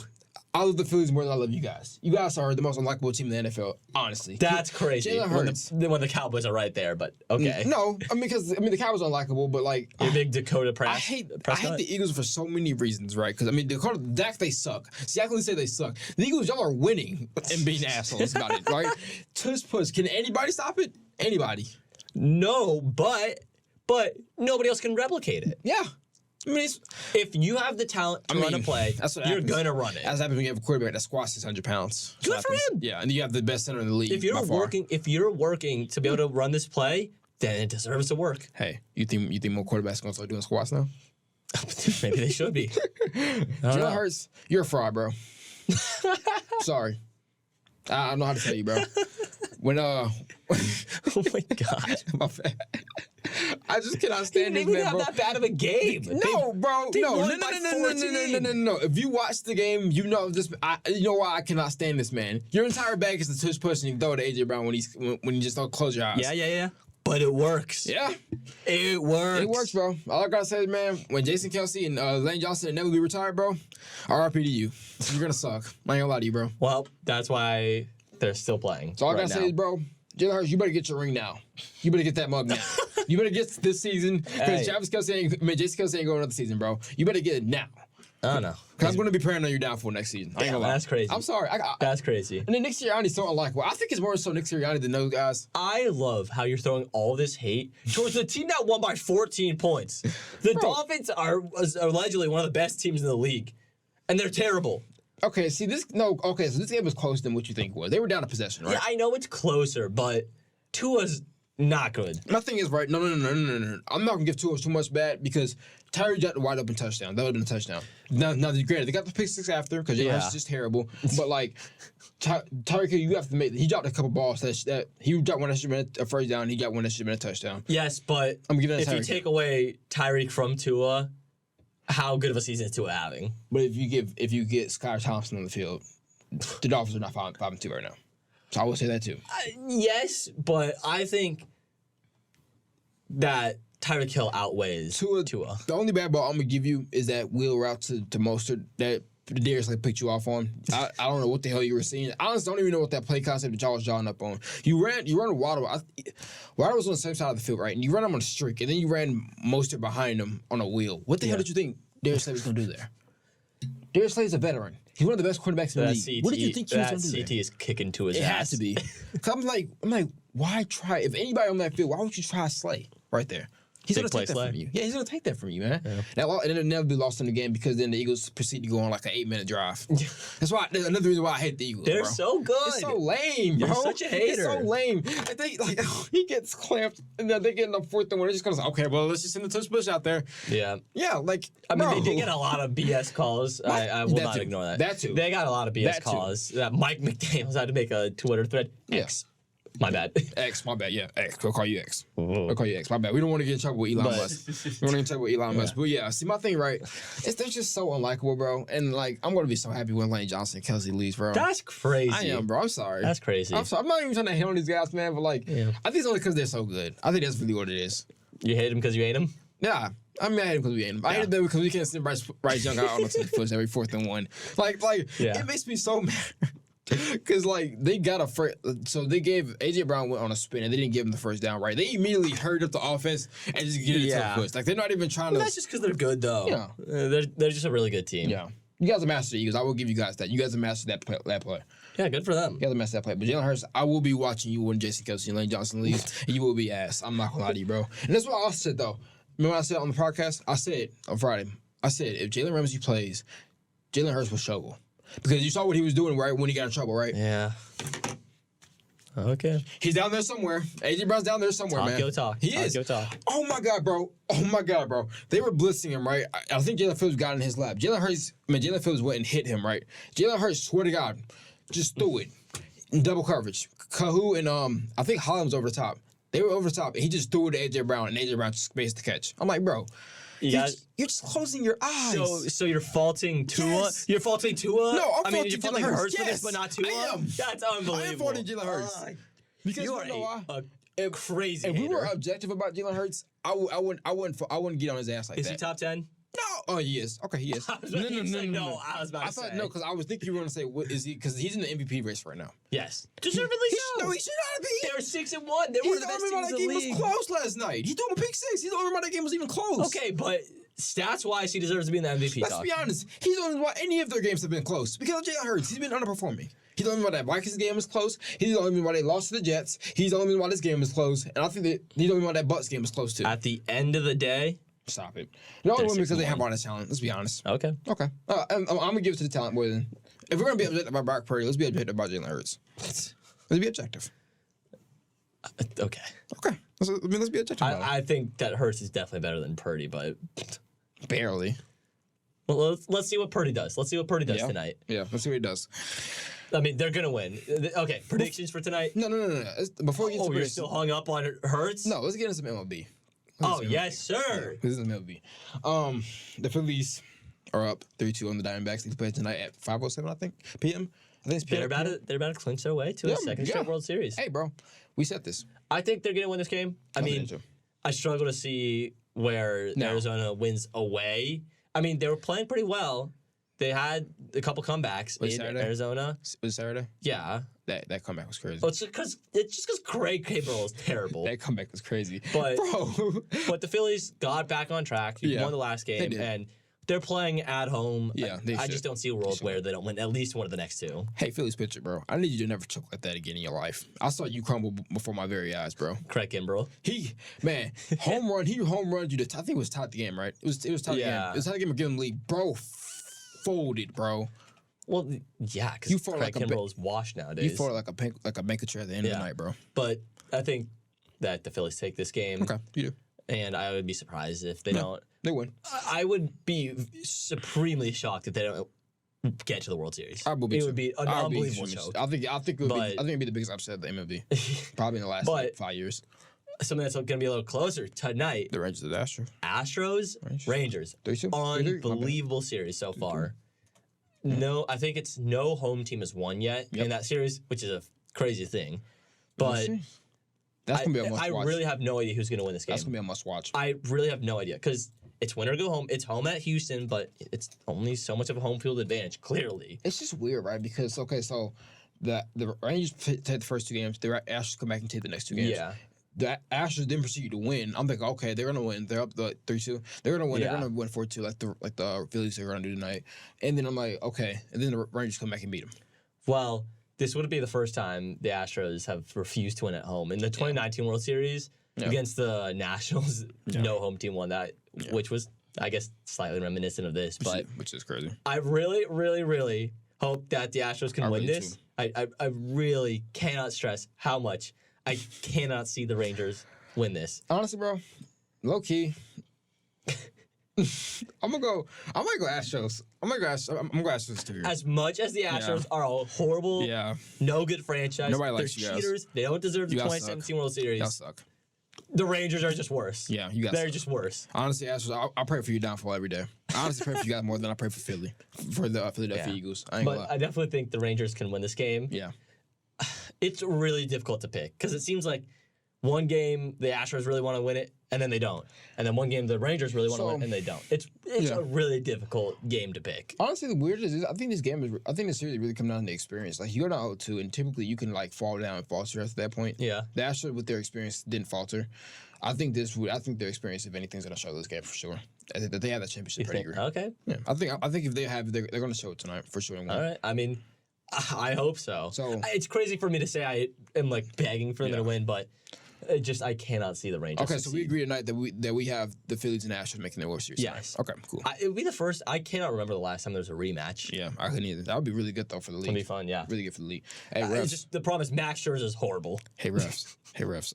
I love the Phillies more than I love you guys. You guys are the most unlikable team in the NFL, honestly. That's crazy. Jalen Hurts. When the Cowboys are right there, but okay. No, because the Cowboys are unlikable, but like you're big Dakota Prescott. I hate the Eagles for so many reasons, right? Because Dakota Dak, they suck. See, I can say they suck. The Eagles, y'all are winning and being assholes about it, right? Tush Push. Can anybody stop it? Anybody? No, but nobody else can replicate it. Yeah. I mean, if you have the talent to run a play, you're going to run it. That's happens when you have a quarterback that squats 600 pounds. Good for him. Yeah, and you have the best center in the league. If you're working to be able to run this play, then it deserves to work. Hey, you think more quarterbacks going to start doing squats now? Maybe they should be. Jalen Hurts, you're a fraud, bro. Sorry. I don't know how to tell you, bro. Oh my God. My bad. I just cannot stand this man, bro. He didn't even have that bad of a game. No, bro. No. If you watch the game, you know why I cannot stand this man. Your entire bag is the tush push and you throw it to AJ Brown when you just don't close your eyes. Yeah. But it works. Yeah. It works. It works, bro. All I gotta say is, man, when Jason Kelce and Lane Johnson never be retired, bro, RIP to you. You're gonna suck. I ain't gonna lie to you, bro. Well, that's why they're still playing. So all I gotta say is, bro, Jalen Hurts, you better get your ring now. You better get that mug now. You better get this season because Jason Kelce ain't going another season, bro. You better get it now. I don't know. Because I'm going to be praying on your downfall next season. I ain't gonna lie. That's crazy. I'm sorry. That's crazy. And then Nick Sirianni's so unlikable. I think it's more so Nick Sirianni than those guys. I love how you're throwing all this hate towards the team that won by 14 points. The Dolphins are allegedly one of the best teams in the league, and they're terrible. Okay, so this game was closer than what you think it was. They were down a possession, right? Yeah, I know it's closer, but Tua's not good. My thing is, right, no. I'm not going to give Tua too much bad because Tyree got the wide open touchdown. That would have been a touchdown. Now, granted, they got the pick six after because Jalen Hurts is just terrible. But, like, Tyreek, you have to make. He dropped a couple balls that he dropped one that should have been a first down. He got one that should have been a touchdown. Yes, but if you take away Tyreek from Tua, how good of a season is Tua having? But if you get Skylar Thompson on the field, the Dolphins are not 5-2 right now. So I will say that too. Yes, but I think that Tyreek Hill outweighs Tua. The only bad ball I'm gonna give you is that wheel route to Mostert that Darius picked you off on. I don't know what the hell you were seeing. I honestly don't even know what that play concept that y'all was drawing up on. You ran a Waddle. Waddle was on the same side of the field, right? And you ran him on a streak, and then you ran Mostert behind him on a wheel. What the hell did you think Darius Slay was gonna do there? Darius Slay is a veteran. He's one of the best quarterbacks in the league. What did you think he was going to do? That CT is kicking to his ass. It has to be. I'm like, why try? If anybody on that field, why would you try Slay right there? He's going to take that from you. Yeah, he's going to take that from you, man. Yeah. And it'll never be lost in the game because then the Eagles proceed to go on like an 8-minute drive. That's why. Another reason why I hate the Eagles. They're so good. It's so lame, bro. You're such a hater. It's so lame. He gets clamped, and then they get in the fourth and one. It just goes, okay, well, let's just send the touch push out there. Yeah. Yeah, like, I mean, they did get a lot of BS calls. I will not ignore that. That too. They got a lot of BS calls. Mike McDaniels had to make a Twitter thread. Yes. My bad. X, my bad. Yeah, X. We'll call you X. We'll call you X. My bad. We don't want to get in trouble with Elon Musk. We don't want to get in trouble with Elon Musk. But yeah, see, my thing, right, is they're just so unlikable, bro. And, like, I'm going to be so happy when Lane Johnson and Kelsey leaves, bro. That's crazy. I am, bro. I'm sorry. That's crazy. I'm sorry. I'm not even trying to hate on these guys, man, but, like, I think it's only because they're so good. I think that's really what it is. You hate them because you hate them? Yeah. I mean, I hate him because we hate him. I hate them because we can't send Bryce Young out on the push every 4th and 1. It makes me so mad. Because, like, they got so they gave A.J. Brown went on a spin, and they didn't give him the first down, right? They immediately hurried up the offense and just get it to the push. Like, they're not even trying to. That's just because they're good, though. Yeah. They're just a really good team. Yeah. You guys are mastered the Eagles. I will give you guys that. You guys have mastered that play. Yeah, good for them. You guys have mastered that play. But Jalen Hurts, I will be watching you when Jason Kelsey and Lane Johnson leaves, and you will be ass. I'm not going to lie to you, bro. And that's what I also said, though. Remember what I said on the podcast? I said on Friday, if Jalen Ramsey plays, Jalen Hurts will struggle. Because you saw what he was doing, right, when he got in trouble, right? Yeah. Okay. He's down there somewhere. A.J. Brown's down there somewhere, man. He is. Talk. Oh, my God, bro. They were blitzing him, right? I think Jalen Phillips got in his lap. Jalen Phillips went and hit him, right? Jalen Hurts, swear to God, just threw it in double coverage. Kahu and I think Holland was over the top. They were over the top, and he just threw it to A.J. Brown, and A.J. Brown just spaced the catch. I'm like, bro. You're just closing your eyes. So you're faulting Tua? Yes. You're faulting Tua? No, I'm faulting Jalen Hurts for this, but not Tua? I am. That's unbelievable. I am faulting Jalen Hurts. Because you are a crazy If hater. we were objective about Jalen Hurts, I wouldn't get on his ass like that. Is he top 10? No. Oh, he is. Okay, he is. No. I was about to say. No, because I was thinking you were going to say, what is he? Because he's in the MVP race right now. Yes. Deservedly so. No, he should not be. They were 6-1. They were the best teams in the league. That game was close last night. He threw him a pick six. He's the only reason that game was even close. Okay, but stats-wise, he deserves to be in the MVP Let's be honest. He's the only reason why any of their games have been close. Because of Jalen Hurts. He's been underperforming. He's the only reason why that Vikings game was close. He's the only reason why they lost to the Jets. He's the only reason why this game was close. And I think that he's the only reason why that Bucks game was close, too. At the end of the day... Stop it. The only one because they have all this talent. Let's be honest. Okay. I'm going to give it to the talent more than... If we're going to be objective about Brock Purdy, let's be objective about Jalen Hurts. Let's be objective. Okay. Let's be objective about it. I think that Hurts is definitely better than Purdy, but... Barely. Well, let's see what Purdy does. Let's see what Purdy does tonight. Yeah, let's see what he does. I mean, they're going to win. Okay, predictions for tonight? No. Before we get to you're predictions... still hung up on Hurts? No, let's get into some MLB. Yes, sir. This is MLB. The Phillies are up 3-2 on the Diamondbacks. They play tonight at 5:07, I think, p.m. I think it's They're about to clinch their way to a second straight World Series. Hey, bro, we set this. I think they're going to win this game. I mean, I struggle to see where Arizona wins away. I mean, they were playing pretty well. They had a couple comebacks in Arizona. Was it Saturday? Yeah. That comeback was crazy. Well, it's just because Craig Kimbrell is terrible. That comeback was crazy. But, bro. But the Phillies got back on track. Won the last game. And they're playing at home. Yeah, I just don't see a world where they don't win at least one of the next two. Hey, Phillies pitcher, bro. I need you to never choke like that again in your life. I saw you crumble before my very eyes, bro. Craig Kimbrell. Home run. He home runned you to. I think it was tied the game, right? It was tied the game. It was tied the game of Giving League, bro. Folded, bro. Well, yeah, because Craig Kimbrell is washed nowadays. You folded like a bank chair at the end of the night, bro. But I think that the Phillies take this game. Okay, you do. And I would be surprised if they don't. They win. I would be supremely shocked if they don't get to the World Series. I will be it too. would be an I would be unbelievable extremely- choke. I think it'd be the biggest upset of the MLB, probably in the last But- 5 years. Something that's going to be a little closer tonight. The Rangers, the Astros, Astros, Rangers. 3-2. Unbelievable series so far. No, I think it's no home team has won yet in that series, which is a crazy thing. But that's gonna be a must I watch. really have no idea who's going to win this game. That's gonna be a must watch. I really have no idea because it's win or go home. It's home at Houston, but it's only so much of a home field advantage, clearly. It's just weird, right? Because so the Rangers take the first 2 games. The Astros come back and take the next 2 games. Yeah. The Astros didn't proceed to win. I'm thinking, okay, they're gonna win. They're up the 3-2. They're gonna win. Yeah. They're gonna win 4-2, like the Phillies are gonna do tonight. And then I'm like, okay. And then the Rangers come back and beat them. Well, this would be the first time the Astros have refused to win at home. In the 2019 World Series against the Nationals, no home team won that, which was, I guess, slightly reminiscent of this. But Which is crazy. I really, really, really hope that the Astros can win really this. I really cannot stress how much I cannot see the Rangers win this. Honestly, bro, low key. I'm gonna go Astros. I'm gonna go Astros too. As much as the Astros are a horrible, no good franchise, Nobody they're likes you guys. cheaters. They don't deserve the You guys 2017 World Series. Y'all suck. The Rangers are just worse. Yeah, you guys. They're suck. just worse. Honestly, Astros, I pray for your downfall every day. I honestly pray for you guys more than I pray for Philly, for the Philadelphia Eagles. I ain't gonna But lie. I definitely think the Rangers can win this game. Yeah. It's really difficult to pick because it seems like one game the Astros really want to win it and then they don't, and then one game the Rangers really want to win and they don't. It's a really difficult game to pick. Honestly, the weirdest is I think this series really come down to experience. Like you go down 0-2, and typically you can like fall down and falter after that point. Yeah. The Astros with their experience didn't falter. I think their experience, if anything, is gonna show this game for sure. I think that they have that championship pedigree. Okay. Yeah. I think if they have it, they're gonna show it tonight for sure. And win. All right. I mean, I hope so. It's crazy for me to say I am like begging for them to win, but I cannot see the Rangers. Okay, so we agree tonight that we have the Phillies and Astros making their World Series. Yes. Tonight. Okay, cool. It would be the first. I cannot remember the last time there was a rematch. Yeah, I couldn't either. That would be really good though for the league. It'd be fun. Yeah. Really good for the league. Hey, It's refs. just the problem is Max Scherzer is horrible. Hey refs.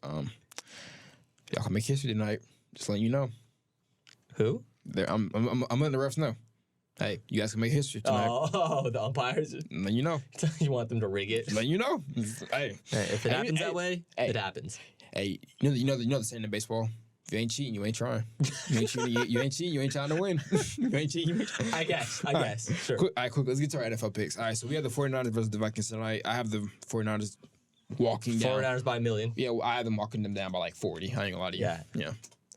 Y'all can make history tonight. Just letting you know. Who? I'm letting the refs know. Hey, you guys can make history tonight. Oh, the umpires. Letting you know. You want them to rig it? Letting you know. Hey, If it happens that way, it happens. Hey, you know the saying in baseball. If you ain't cheating, you ain't trying. You ain't cheating, you ain't cheating, you ain't trying to win. You ain't cheating, you ain't trying. I guess. Sure. All right, quick. Let's get to our NFL picks. All right, so we have the 49ers versus the Vikings tonight. I have the 49ers walking down. 49ers by a million. Yeah, well, I have them walking them down by like 40. I ain't gonna lie to you. Yeah.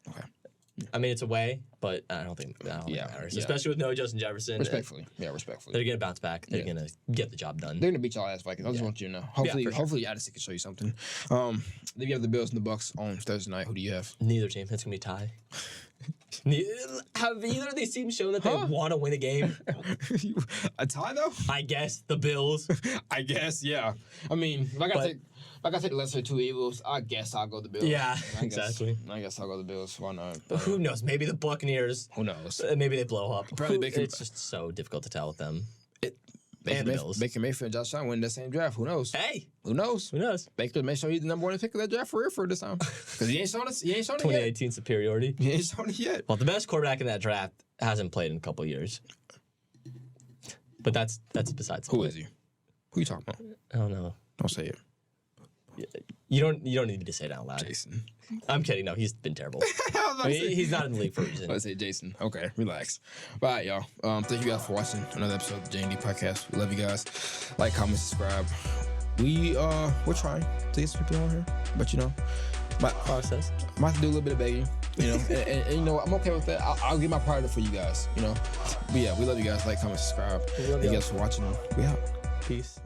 Okay. I mean, it's away, but I don't think it matters. Especially with no Justin Jefferson. Respectfully. Yeah, respectfully. They're going to bounce back. They're going to get the job done. They're gonna beat y'all ass Vikings. I just want you to know. Hopefully Addison can show you something. Then you have the Bills and the Bucks on Thursday night. Who do you have? Neither team. It's going to be tie. Have either of these teams shown that they want to win a game? A tie though? I guess the Bills. I guess, yeah. I mean, if I got to take the lesser two evils, I guess I'll go the Bills. Yeah, exactly. I guess I'll go the Bills. Why not? But who knows? Maybe the Buccaneers. Who knows? Maybe they blow up. It's just so difficult to tell with them. Baker Mayfield and Josh Allen win that same draft. Who knows? Hey, who knows? Who knows? Baker may show you the number one pick of that draft for this time because he ain't shown it. He ain't shown it 2018 yet. superiority. He ain't shown it yet. Well, the best quarterback in that draft hasn't played in a couple years. But that's besides the Who point. is he? Who you talking about? I don't know. Don't say it. You don't need to say it out loud. Jason. I'm kidding. No, he's been terrible. He's not in the league for a reason. Let's say Jason. Okay, relax. All right, y'all. Thank you guys for watching another episode of the J&D Podcast. We love you guys. Like, comment, subscribe. We're trying to get some people on here, but you know, process. I might have to do a little bit of begging. You know, and you know what? I'm okay with that. I'll get my part of it for you guys. You know, but yeah, we love you guys. Like, comment, subscribe. Thank you guys for watching. We out. Peace.